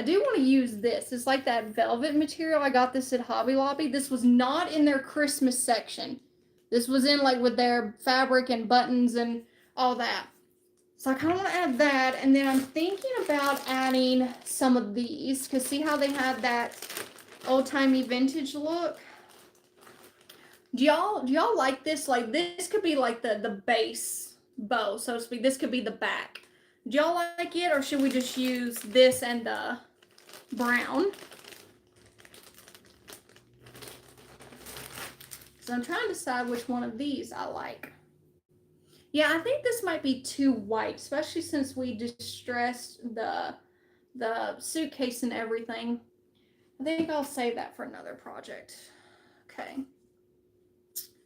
[SPEAKER 1] do want to use this. It's like that velvet material. I got this at Hobby Lobby. This was not in their Christmas section. This was in like with their fabric and buttons and all that. So I kind of want to add that, and then I'm thinking about adding some of these, because see how they have that old-timey vintage look? Do y'all like this? Like, this could be like the base bow, so to speak. This could be the back. Do y'all like it, or should we just use this and the brown? So I'm trying to decide which one of these I like. Yeah, I think this might be too white, especially since we distressed the suitcase and everything. I think I'll save that for another project. Okay.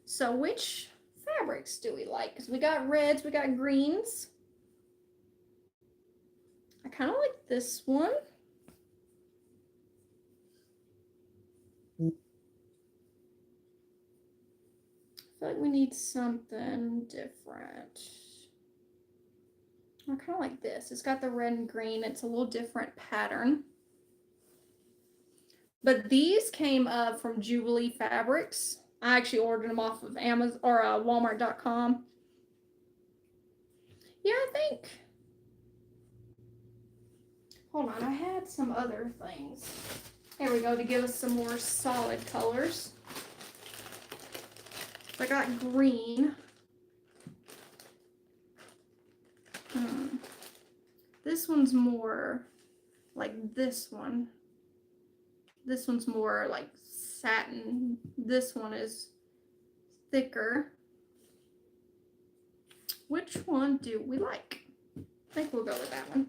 [SPEAKER 1] So which fabrics do we like? Because we got reds, we got greens. I kind of like this one. I feel like we need something different. I kind of like this. It's got the red and green. It's a little different pattern. But these came from Jubilee Fabrics. I actually ordered them off of Amazon or Walmart.com. Yeah, I think. Hold on, I had some other things. Here we go, to give us some more solid colors. I got green. This one's more like this one. This one's more like satin. This one is thicker. Which one do we like? I think we'll go with that one.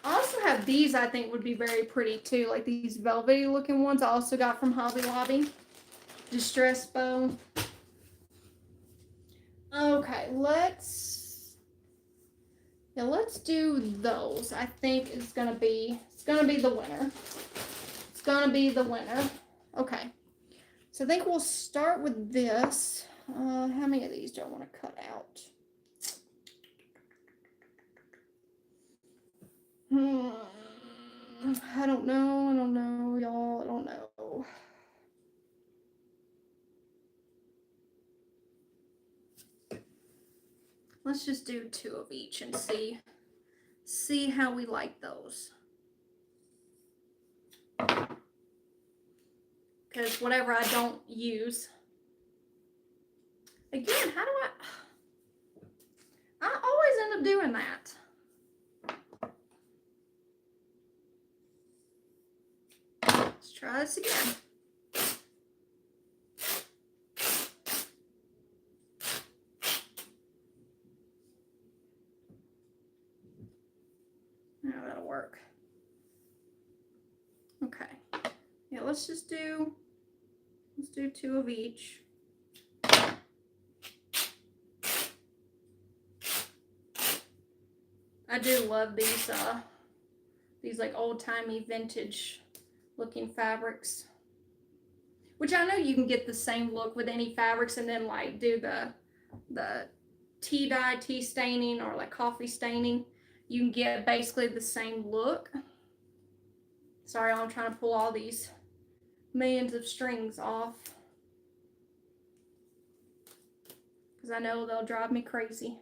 [SPEAKER 1] I also have these I think would be very pretty too, like these velvety looking ones I also got from Hobby Lobby. Distress bow. Okay, let's do those. I think it's gonna be the winner. It's gonna be the winner. Okay, so I think we'll start with this. How many of these do I want to cut out? I don't know, y'all. I don't know. Let's just do 2 of each and see how we like those. Because whatever I don't use. Again, how do I always end up doing that. Let's try this again. Now that'll work. Okay. Yeah, let's do 2 of each. I do love these like old-timey vintage looking fabrics, which I know you can get the same look with any fabrics and then like do the tea dye, tea staining, or like coffee staining. You can get basically the same look. Sorry, I'm trying to pull all these millions of strings off because I know they'll drive me crazy.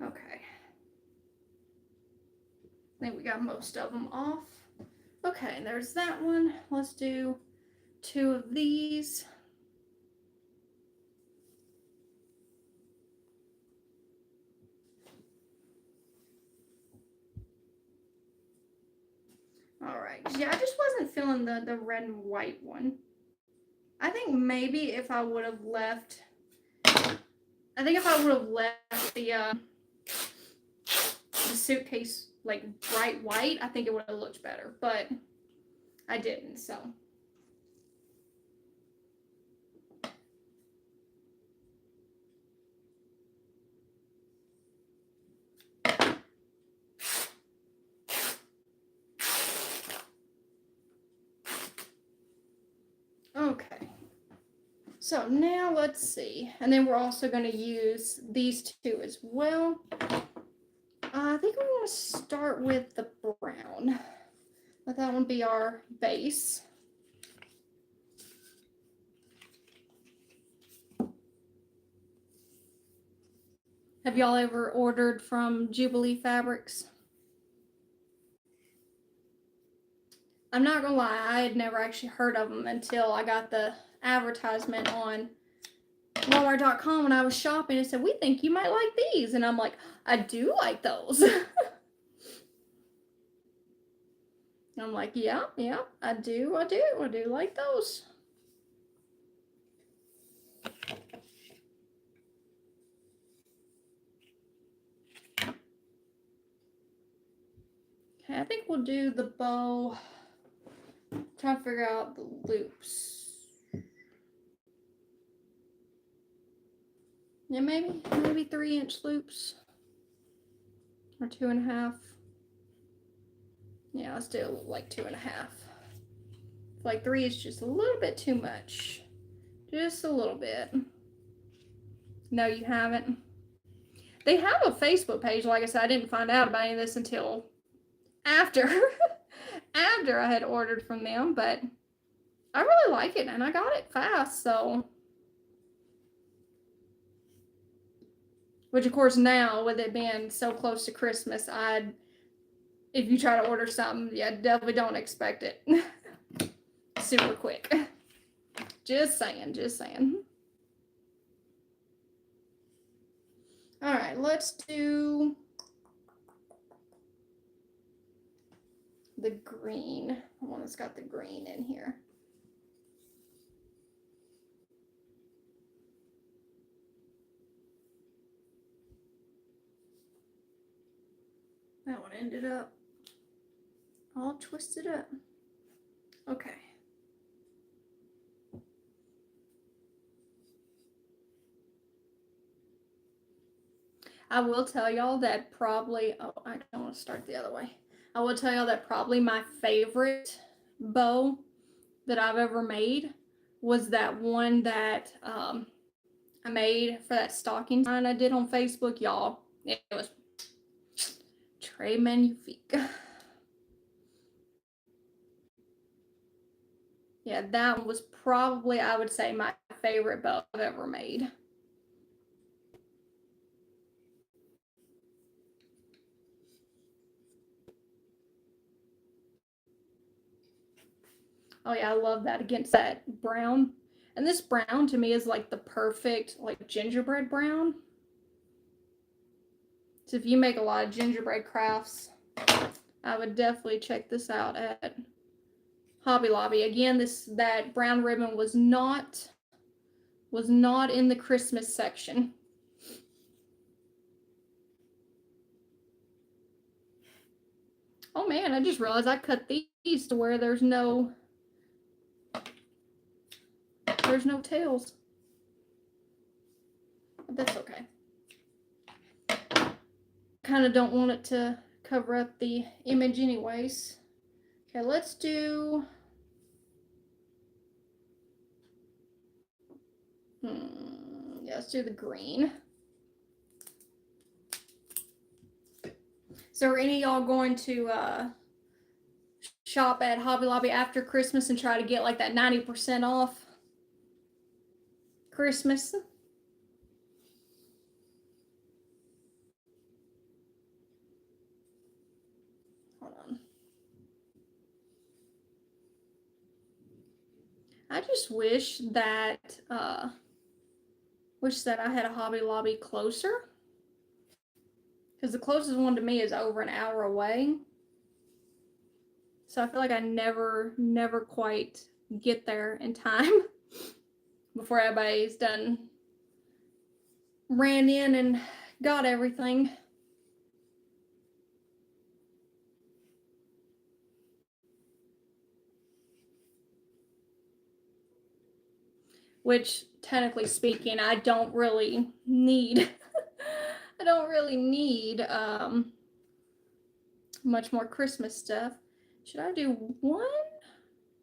[SPEAKER 1] Okay. I think we got most of them off. Okay, there's that one. Let's do 2 of these. All right. Yeah, I just wasn't feeling the red and white one. I think maybe if I would have left, I think if I would have left the suitcase like bright white, I think it would have looked better, but I didn't, so. Okay. So now let's see. And then we're also going to use these two as well. I think we want to start with the brown. Let that one be our base. Have y'all ever ordered from Jubilee Fabrics? I'm not gonna lie, I had never actually heard of them until I got the advertisement on Walmart.com when I was shopping. It said, "We think you might like these," and I'm like, "I do like those." I'm like, "Yeah, I do like those." Okay, I think we'll do the bow. Trying to figure out the loops. Yeah, maybe 3-inch loops or 2.5. Yeah, let's do like 2.5. Like 3 is just a little bit too much. Just a little bit. No, you haven't. They have a Facebook page. Like I said, I didn't find out about any of this until after after I had ordered from them, but I really like it and I got it fast, so. Which of course now with it being so close to Christmas, if you try to order something, yeah, definitely don't expect it super quick. Just saying. All right, let's do the green. The one that's got the green in here. That one ended up all twisted up. Okay. I will tell y'all that probably, oh, I don't want to start the other way. I will tell y'all that probably my favorite bow that I've ever made was that one that I made for that stocking sign I did on Facebook, y'all. It was Très Magnifique. Yeah, that one was probably, I would say, my favorite bow I've ever made. Oh yeah, I love that against that brown. And this brown to me is like the perfect like gingerbread brown. So if you make a lot of gingerbread crafts, I would definitely check this out at Hobby Lobby. Again, that brown ribbon was not in the Christmas section. Oh man, I just realized I cut these to where there's no tails. But that's okay. Kind of don't want it to cover up the image anyways. Okay, let's do yeah, let's do the green. So are any of y'all going to shop at Hobby Lobby after Christmas and try to get like that 90% off Christmas? Hold on. I just wish that I had a Hobby Lobby closer. Because the closest one to me is over an hour away. So I feel like I never quite get there in time. before everybody's done ran in and got everything. Which, technically speaking, I don't really need. I don't really need much more Christmas stuff. Should I do 1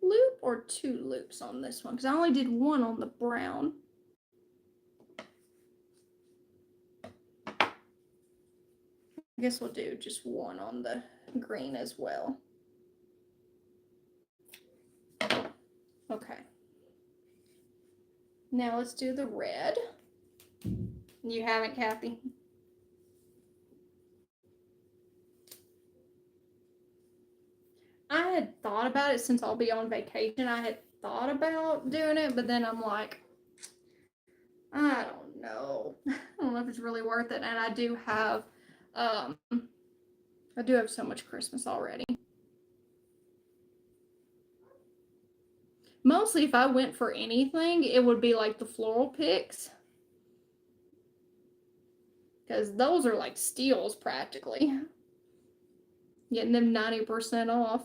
[SPEAKER 1] loop or 2 loops on this one? Because I only did 1 on the brown. I guess we'll do just 1 on the green as well. Okay. Now let's do the red. You haven't, Kathy? I had thought about it since I'll be on vacation. I had thought about doing it, but then I'm like, I don't know. I don't know if it's really worth it. And I do have so much Christmas already. Mostly if I went for anything, it would be like the floral picks. Because those are like steals practically. Getting them 90% off.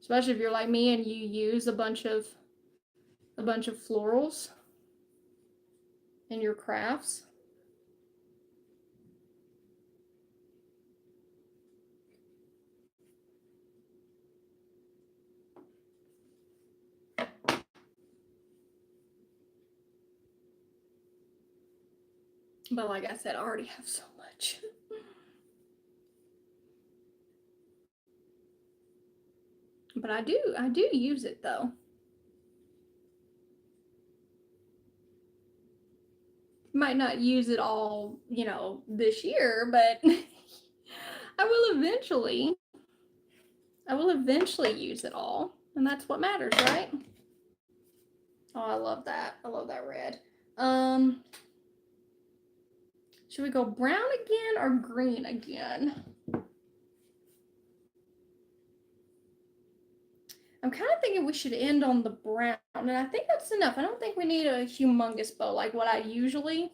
[SPEAKER 1] Especially if you're like me and you use a bunch of florals in your crafts. But like I said, I already have so much. But I do use it though. Might not use it all, this year, but I will eventually. I will eventually use it all, and that's what matters, right? Oh, I love that. I love that red. Should we go brown again or green again? I'm kind of thinking we should end on the brown, and I think that's enough. I don't think we need a humongous bow like what I usually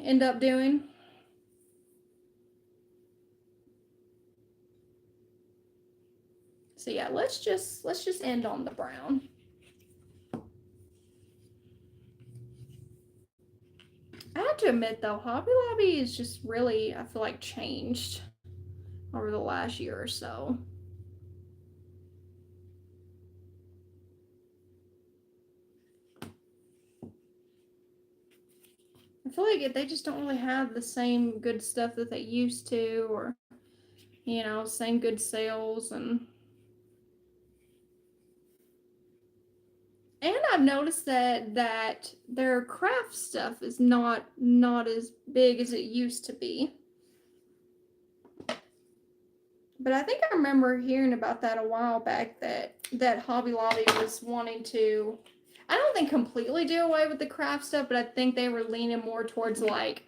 [SPEAKER 1] end up doing. So yeah, let's just end on the brown. I have to admit though, Hobby Lobby is just really, I feel like, changed over the last year or so. I feel like they just don't really have the same good stuff that they used to, or same good sales, and I've noticed that their craft stuff is not as big as it used to be. But I think I remember hearing about that a while back, that Hobby Lobby was wanting to, I don't think completely do away with the craft stuff, but I think they were leaning more towards like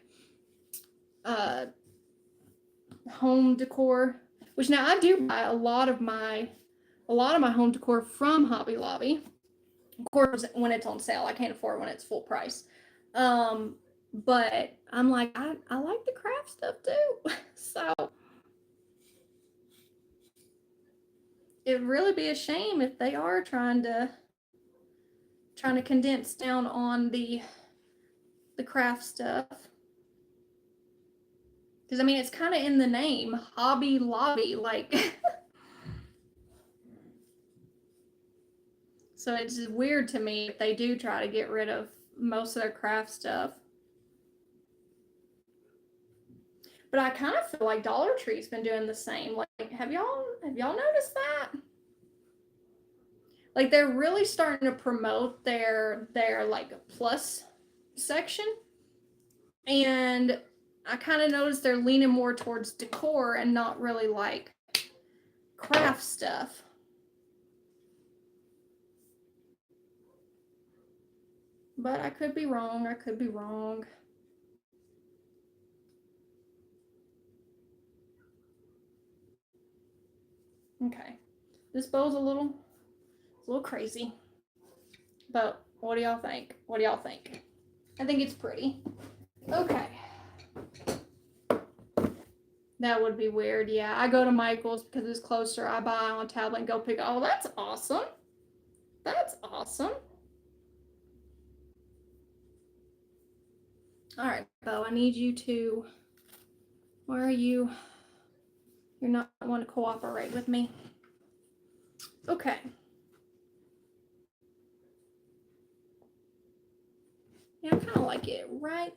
[SPEAKER 1] home decor, which now I do buy a lot of my home decor from Hobby Lobby. Of course, when it's on sale. I can't afford it when it's full price. But I'm like, I like the craft stuff too. So it'd really be a shame if they are trying to condense down on the craft stuff. Because I mean, it's kind of in the name, Hobby Lobby, like. So it's weird to me if they do try to get rid of most of their craft stuff. But I kind of feel like Dollar Tree's been doing the same. Like, have y'all noticed that? Like, they're really starting to promote their like plus section, and I kind of noticed they're leaning more towards decor and not really like craft stuff. But I could be wrong. Okay. This bow's a little crazy. But what do y'all think? What do y'all think? I think it's pretty. Okay. That would be weird. Yeah, I go to Michael's because it's closer. I buy on a tablet and go pick it. Oh, that's awesome. That's awesome. All right, Bo, I need you to, where are you? You're not want to cooperate with me. Okay. Yeah, I kind of like it right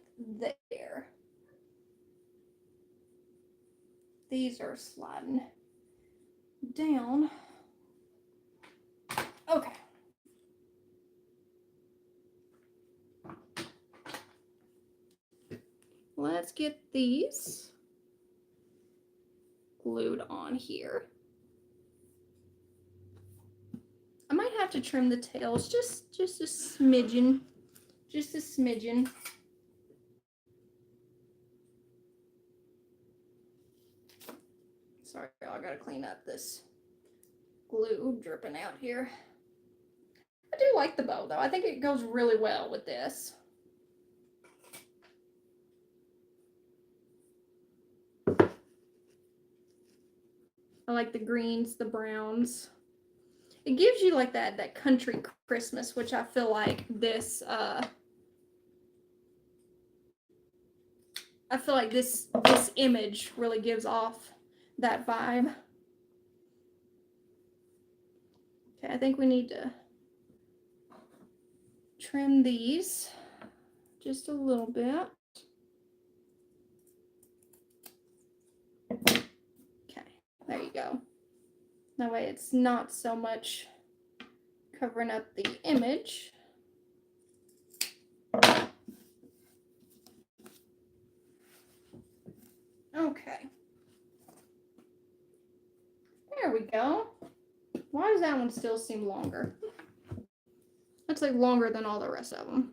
[SPEAKER 1] there. These are sliding down. Okay. Let's get these glued on here. I might have to trim the tails just a smidgen. Just a smidgen. Sorry, I gotta clean up this glue dripping out here. I do like the bow though. I think it goes really well with this. I like the greens, the browns. It gives you like that country Christmas, which I feel like this I feel like this image really gives off that vibe. Okay, I think we need to trim these just a little bit. Okay, there you go. That way it's not so much covering up the image. Okay. There we go. Why does that one still seem longer? That's like longer than all the rest of them.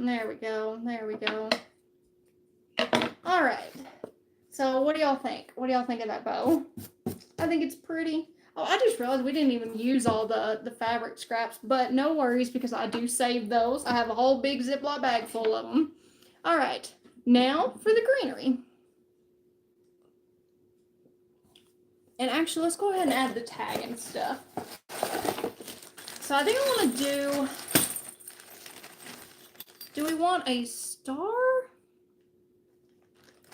[SPEAKER 1] There we go. There we go. All right. So what do y'all think? What do y'all think of that bow? I think it's pretty. Oh, I just realized we didn't even use all the fabric scraps, but no worries because I do save those. I have a whole big Ziploc bag full of them. All right. Now for the greenery. And actually, let's go ahead and add the tag and stuff. So I think I want to do we want a star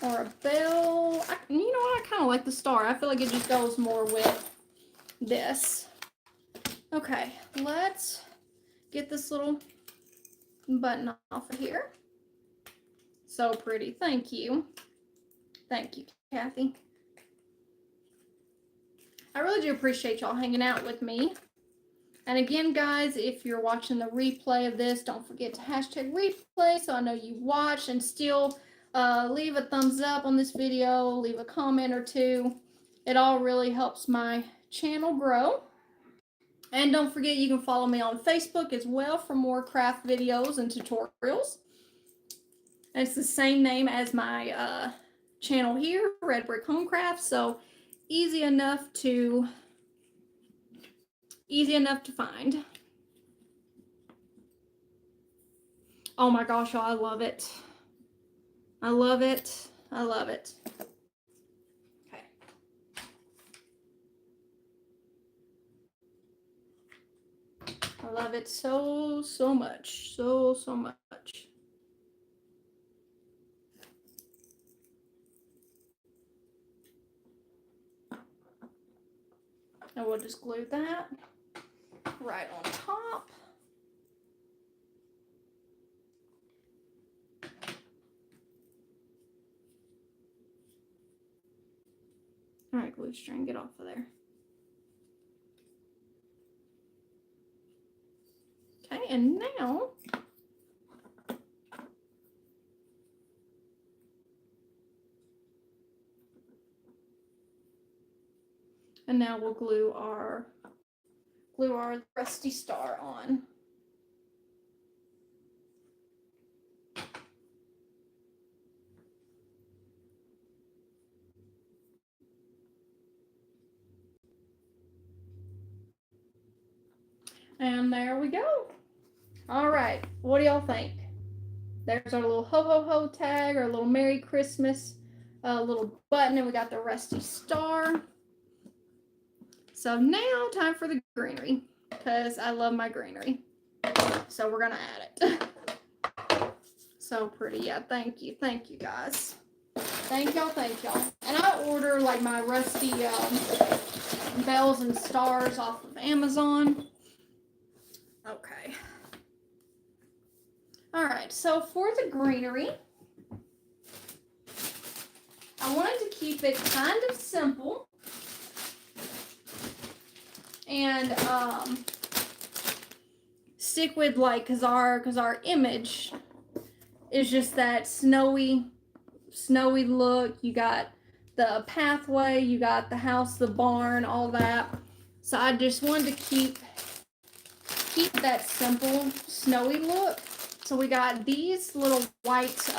[SPEAKER 1] or a bell? You know what? I kind of like the star. I feel like it just goes more with this. Okay, let's get this little button off of here. So pretty. Thank you. Thank you, Kathy. I really do appreciate y'all hanging out with me. And again, guys, if you're watching the replay of this, don't forget to hashtag replay so I know you watched, and still leave a thumbs up on this video, leave a comment or two. It all really helps my channel grow. And don't forget, you can follow me on Facebook as well for more craft videos and tutorials. And it's the same name as my channel here, Red Brick Homecraft. So easy enough to find. Oh my gosh, y'all, I love it. I love it. I love it. Okay. I love it so much. So much. And we'll just glue that right on top. All right, glue string, get off of there. Okay, and now And now we'll glue our rusty star on. And there we go. All right, what do y'all think? There's our little ho ho ho tag, our little Merry Christmas little button, and we got the rusty star. So now time for the greenery, because I love my greenery. So we're gonna add it. So pretty, yeah, thank you guys. Thank y'all. And I order like my rusty bells and stars off of Amazon. Okay. All right, so for the greenery, I wanted to keep it kind of simple and stick with like, cause our image is just that snowy look. You got the pathway, you got the house, the barn, all that. So I just wanted to keep that simple snowy look. So we got these little white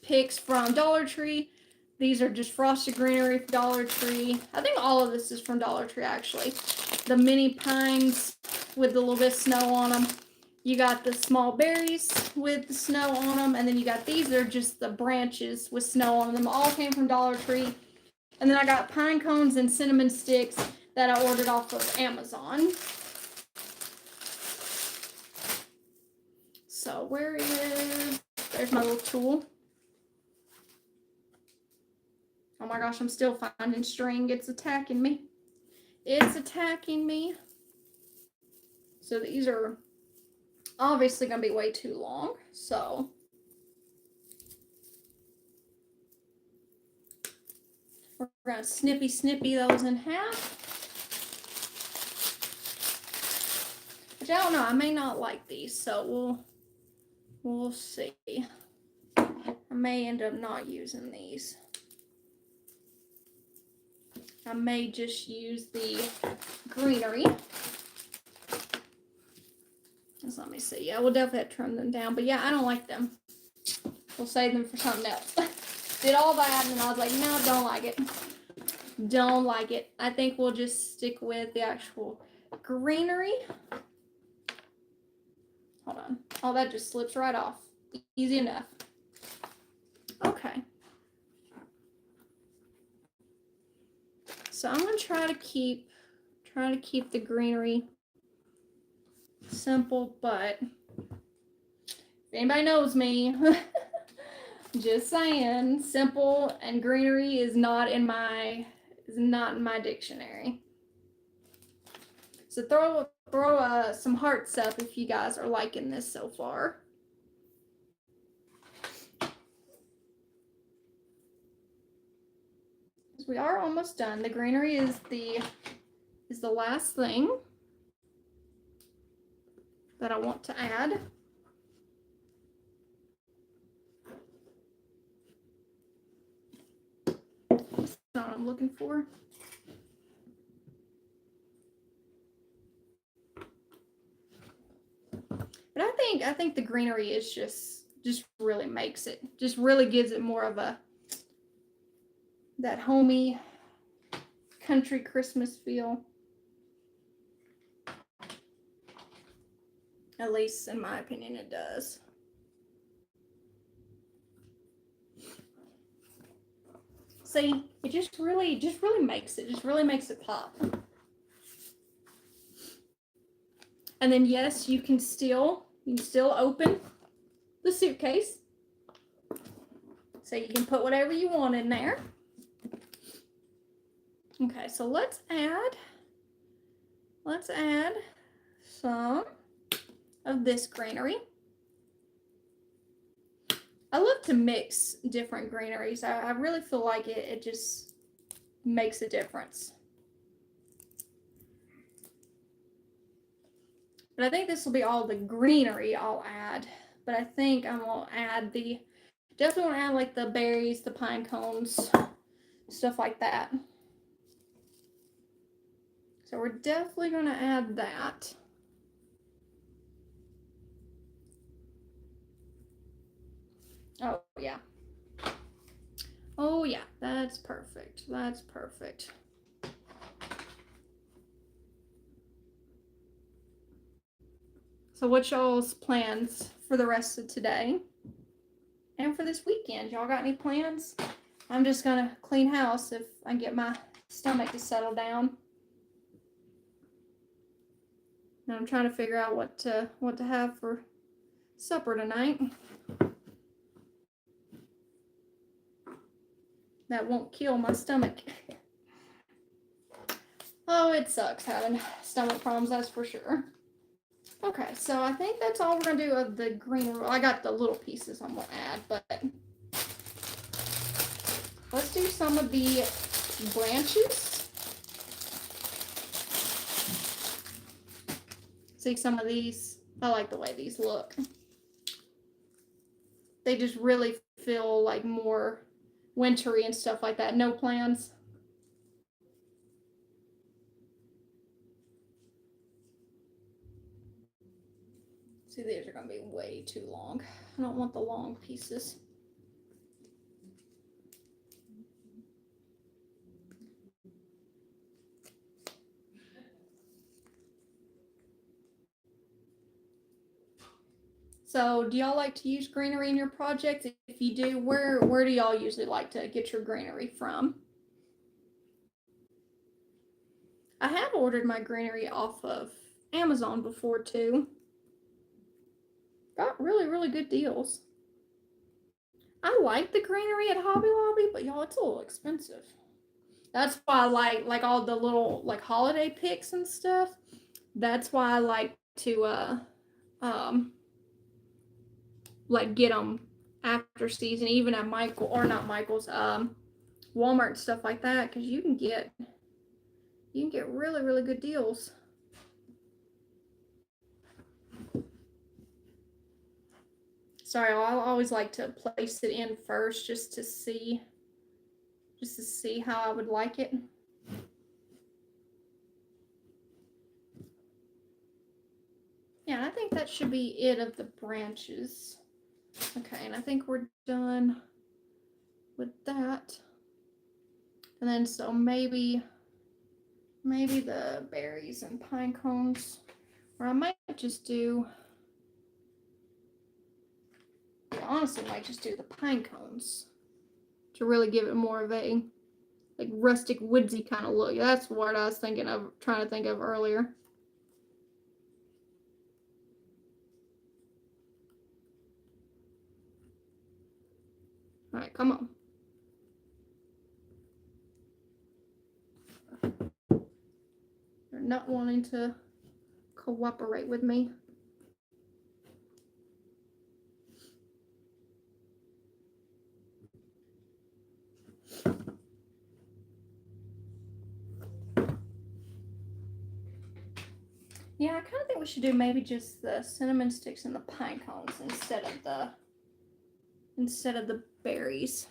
[SPEAKER 1] picks from Dollar Tree. These are just frosted greenery from Dollar Tree. I think all of this is from Dollar Tree actually. The mini pines with a little bit of snow on them. You got the small berries with the snow on them, and then you got these. They're just the branches with snow on them. All came from Dollar Tree. And then I got pine cones and cinnamon sticks that I ordered off of Amazon. So there's my little tool. Oh my gosh, I'm still finding string. It's attacking me. So these are obviously going to be way too long. So we're going to snippy those in half. Which I don't know, I may not like these, so we'll see. I may end up not using these. I may just use the greenery. Just let me see. Yeah, we'll definitely have to trim them down. But yeah, I don't like them. We'll save them for something else. Did all that and I was like, no, don't like it. Don't like it. I think we'll just stick with the actual greenery. Hold on. Oh, that just slips right off. Easy enough. Okay. So I'm gonna try to keep the greenery simple, but if anybody knows me, just saying, simple and greenery is not in my dictionary. So throw some hearts up if you guys are liking this so far. We are almost done. The greenery is the last thing that I want to add. That's not what I'm looking for. But I think the greenery is just really makes it, just really gives it more of that homey country Christmas feel. At least in my opinion it does. See, it just really makes it pop. And then yes, you can still open the suitcase. So you can put whatever you want in there. Okay, so let's add some of this greenery. I love to mix different greeneries. I really feel like it just makes a difference. But I think this will be all the greenery I'll add. But I think I'm gonna add definitely want to add like the berries, the pine cones, stuff like that. So we're definitely going to add that. Oh, yeah. Oh, yeah. That's perfect. That's perfect. So what's y'all's plans for the rest of today and for this weekend? Y'all got any plans? I'm just going to clean house if I get my stomach to settle down. And I'm trying to figure out what to have for supper tonight. That won't kill my stomach. Oh, it sucks having stomach problems, that's for sure. Okay, so I think that's all we're gonna do of the green roll. I got the little pieces I'm gonna add, but let's do some of the branches. See some of these? I like the way these look. They just really feel like more wintry and stuff like that. No plans. See, these are gonna be way too long. I don't want the long pieces. So do y'all like to use greenery in your projects? If you do, where do y'all usually like to get your greenery from? I have ordered my greenery off of Amazon before too. Got really, really good deals. I like the greenery at Hobby Lobby, but y'all, it's a little expensive. That's why I like all the little like holiday picks and stuff. That's why I like to like get them after season, even at Michael or not Michael's, Walmart and stuff like that, because you can get really, really good deals. Sorry, I always like to place it in first just to see how I would like it. Yeah, I think that should be it of the branches. Okay, and I think we're done with that. And then so maybe the berries and pine cones, or I might just do, I honestly might just do the pine cones to really give it more of a like rustic woodsy kind of look. That's what I was trying to think of earlier. All right, come on. They're not wanting to cooperate with me. Yeah, I kind of think we should do maybe just the cinnamon sticks and the pine cones instead of the berries.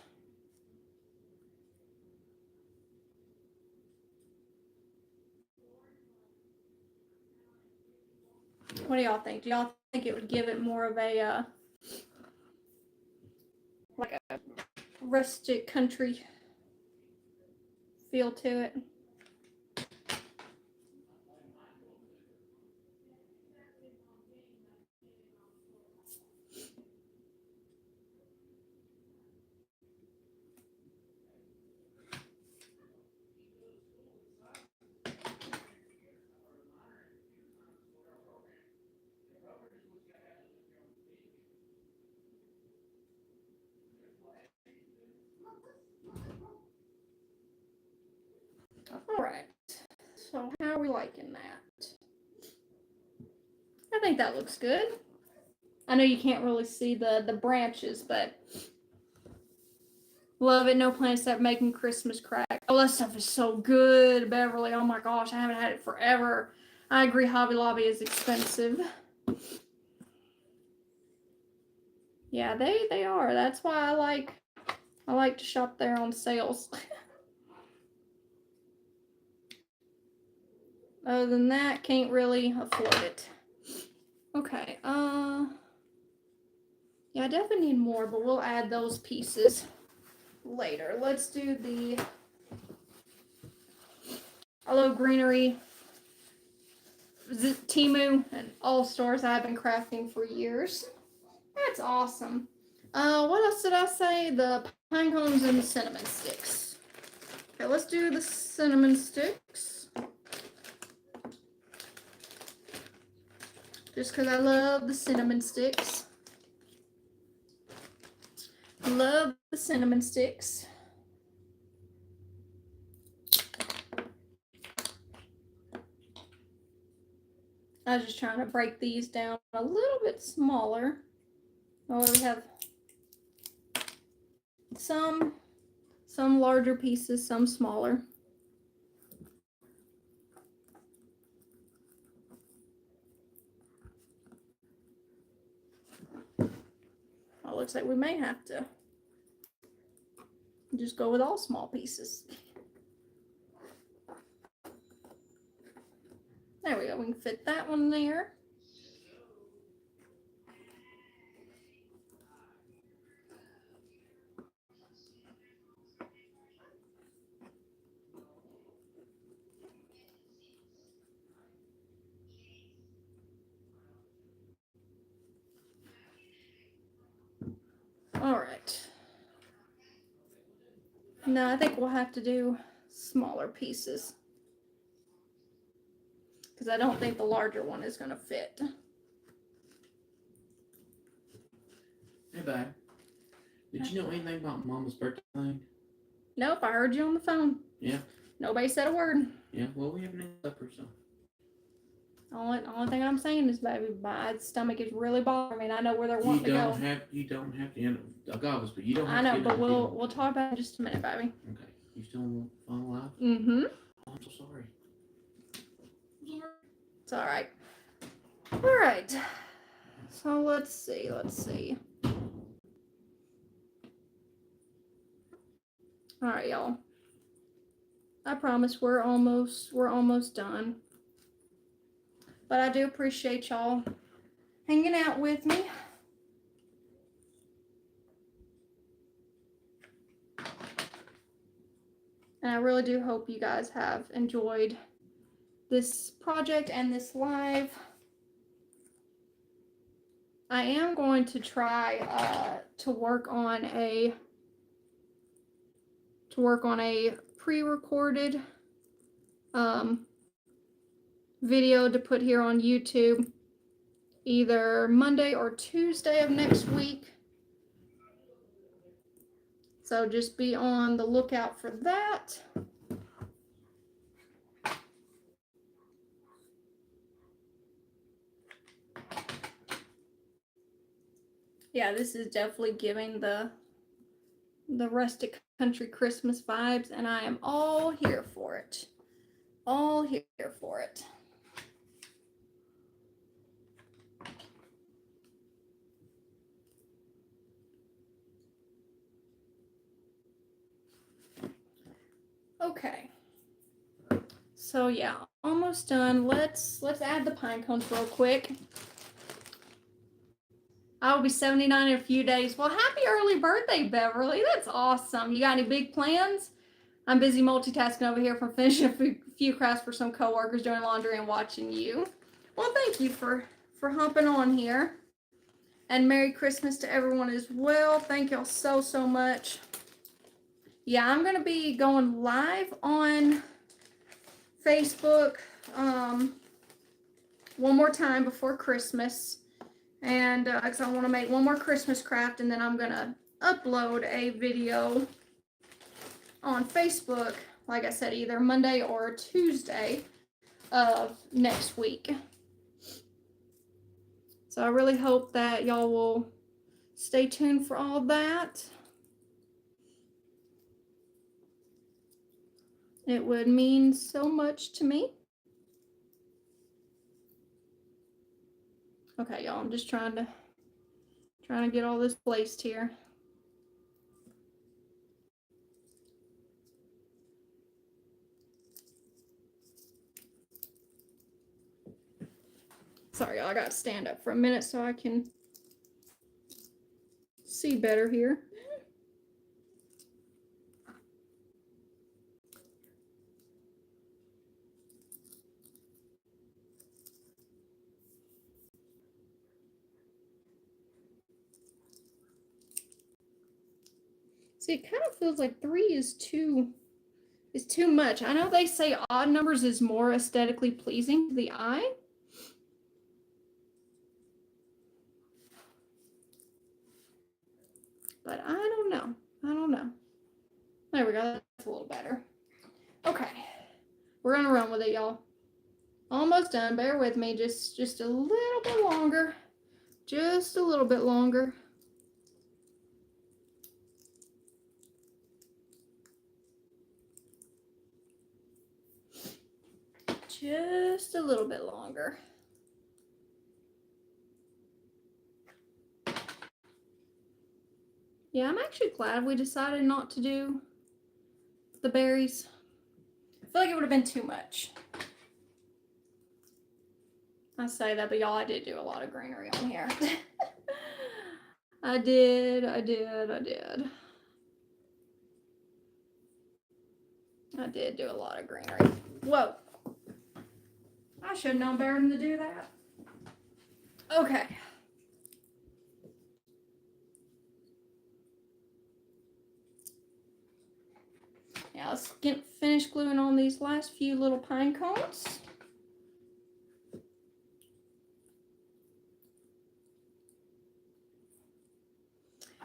[SPEAKER 1] What do y'all think? Do y'all think it would give it more of a like a rustic country feel to it? All right. So how are we liking that? I think that looks good. I know you can't really see the branches, but love it. No plans to start making Christmas crack. Oh, that stuff is so good, Beverly. Oh my gosh, I haven't had it forever. I agree, Hobby Lobby is expensive. Yeah, they are. That's why I like to shop there on sales. Other than that, can't really afford it. Okay, yeah, I definitely need more, but we'll add those pieces later. Let's do the Hello Greenery Timu and All Stars I've been crafting for years. That's awesome. What else did I say? The pine cones and the cinnamon sticks. Okay, let's do the cinnamon sticks. Just because I love the cinnamon sticks. Love the cinnamon sticks. I was just trying to break these down a little bit smaller. Oh, we have some larger pieces, some smaller. Well, looks like we may have to just go with all small pieces. There we go. We can fit that one there. All right. No, I think we'll have to do smaller pieces because I don't think the larger one is going to fit.
[SPEAKER 2] Hey, babe. Did you know anything about Mama's birthday thing?
[SPEAKER 1] Nope, I heard you on the phone.
[SPEAKER 2] Yeah.
[SPEAKER 1] Nobody said a word.
[SPEAKER 2] Yeah, well, we haven't had supper, so.
[SPEAKER 1] Only thing I'm saying is, baby, my stomach is really bothering me, and I know where they're wanting to go.
[SPEAKER 2] You don't have to end up, but you don't have
[SPEAKER 1] I know,
[SPEAKER 2] to
[SPEAKER 1] but we'll talk about it in just a minute, baby.
[SPEAKER 2] Okay. You still on the phone live?
[SPEAKER 1] Mm-hmm.
[SPEAKER 2] Oh, I'm so sorry.
[SPEAKER 1] It's all right. All right. So let's see. All right, y'all. I promise we're almost done. But I do appreciate y'all hanging out with me. And I really do hope you guys have enjoyed this project and this live. I am going to try to work on a pre-recorded video to put here on YouTube either Monday or Tuesday of next week. So just be on the lookout for that. Yeah, this is definitely giving the rustic country Christmas vibes, and I am all here for it. All here for it. Okay. So yeah, almost done. Let's add the pine cones real quick. I will be 79 in a few days. Well, happy early birthday, Beverly. That's awesome. You got any big plans? I'm busy multitasking over here from finishing a few crafts for some coworkers, doing laundry, and watching you. Well, thank you for hopping on here. And Merry Christmas to everyone as well. Thank y'all so much. Yeah, I'm going to be going live on Facebook one more time before Christmas. And because I want to make one more Christmas craft, and then I'm going to upload a video on Facebook, like I said, either Monday or Tuesday of next week. So I really hope that y'all will stay tuned for all that. It would mean so much to me. Okay, y'all, I'm just trying to get all this placed here. Sorry, y'all, I got to stand up for a minute so I can see better here. See, it kind of feels like 3 is too much. I know they say odd numbers is more aesthetically pleasing to the eye. But I don't know. I don't know. There we go. That's a little better. Okay. We're going to run with it, y'all. Almost done. Bear with me. Just a little bit longer. Just a little bit longer. Just a little bit longer. Yeah, I'm actually glad we decided not to do the berries. I feel like it would have been too much. I say that, but y'all, I did do a lot of greenery on here. I did. I did do a lot of greenery. Whoa. I should have known better than to do that. Okay. Now let's finish gluing on these last few little pine cones.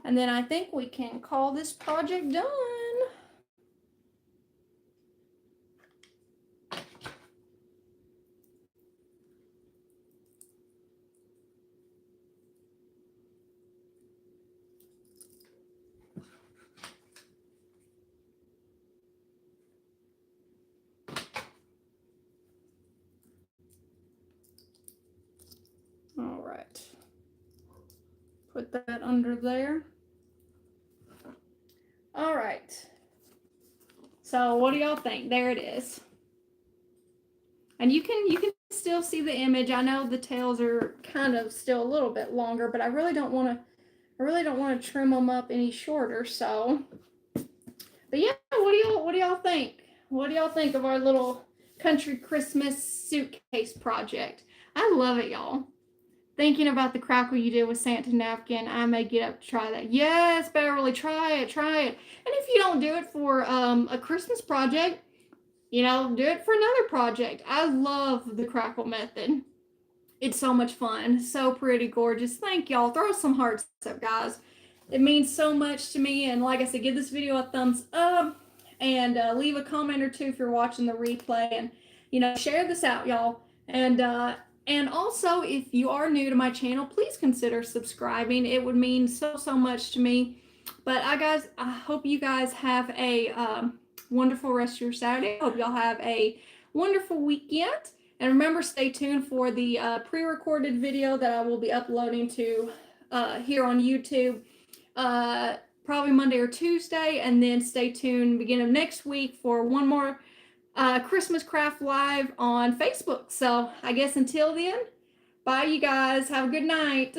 [SPEAKER 1] And then I think we can call this project done. All right. Put that under there. All right. So what do y'all think? There it is. And you can still see the image. I know the tails are kind of still a little bit longer, but I really don't want to trim them up any shorter. So, but yeah, what do y'all think? What do y'all think of our little country Christmas suitcase project? I love it, y'all. Thinking about the crackle you did with Santa napkin, I may get up to try that. Yes, Beverly, try it. And if you don't do it for a Christmas project, you know, do it for another project. I love the crackle method. It's so much fun. So pretty, gorgeous. Thank y'all. Throw some hearts up, guys. It means so much to me. And like I said, give this video a thumbs up and leave a comment or two if you're watching the replay. And, you know, share this out, y'all. And also, if you are new to my channel, please consider subscribing. It would mean so much to me. But I hope you guys have a wonderful rest of your Saturday. I hope y'all have a wonderful weekend. And remember, stay tuned for the pre-recorded video that I will be uploading to here on YouTube probably Monday or Tuesday. And then stay tuned beginning of next week for one more Christmas Craft Live on Facebook. So I guess until then, bye you guys. Have a good night.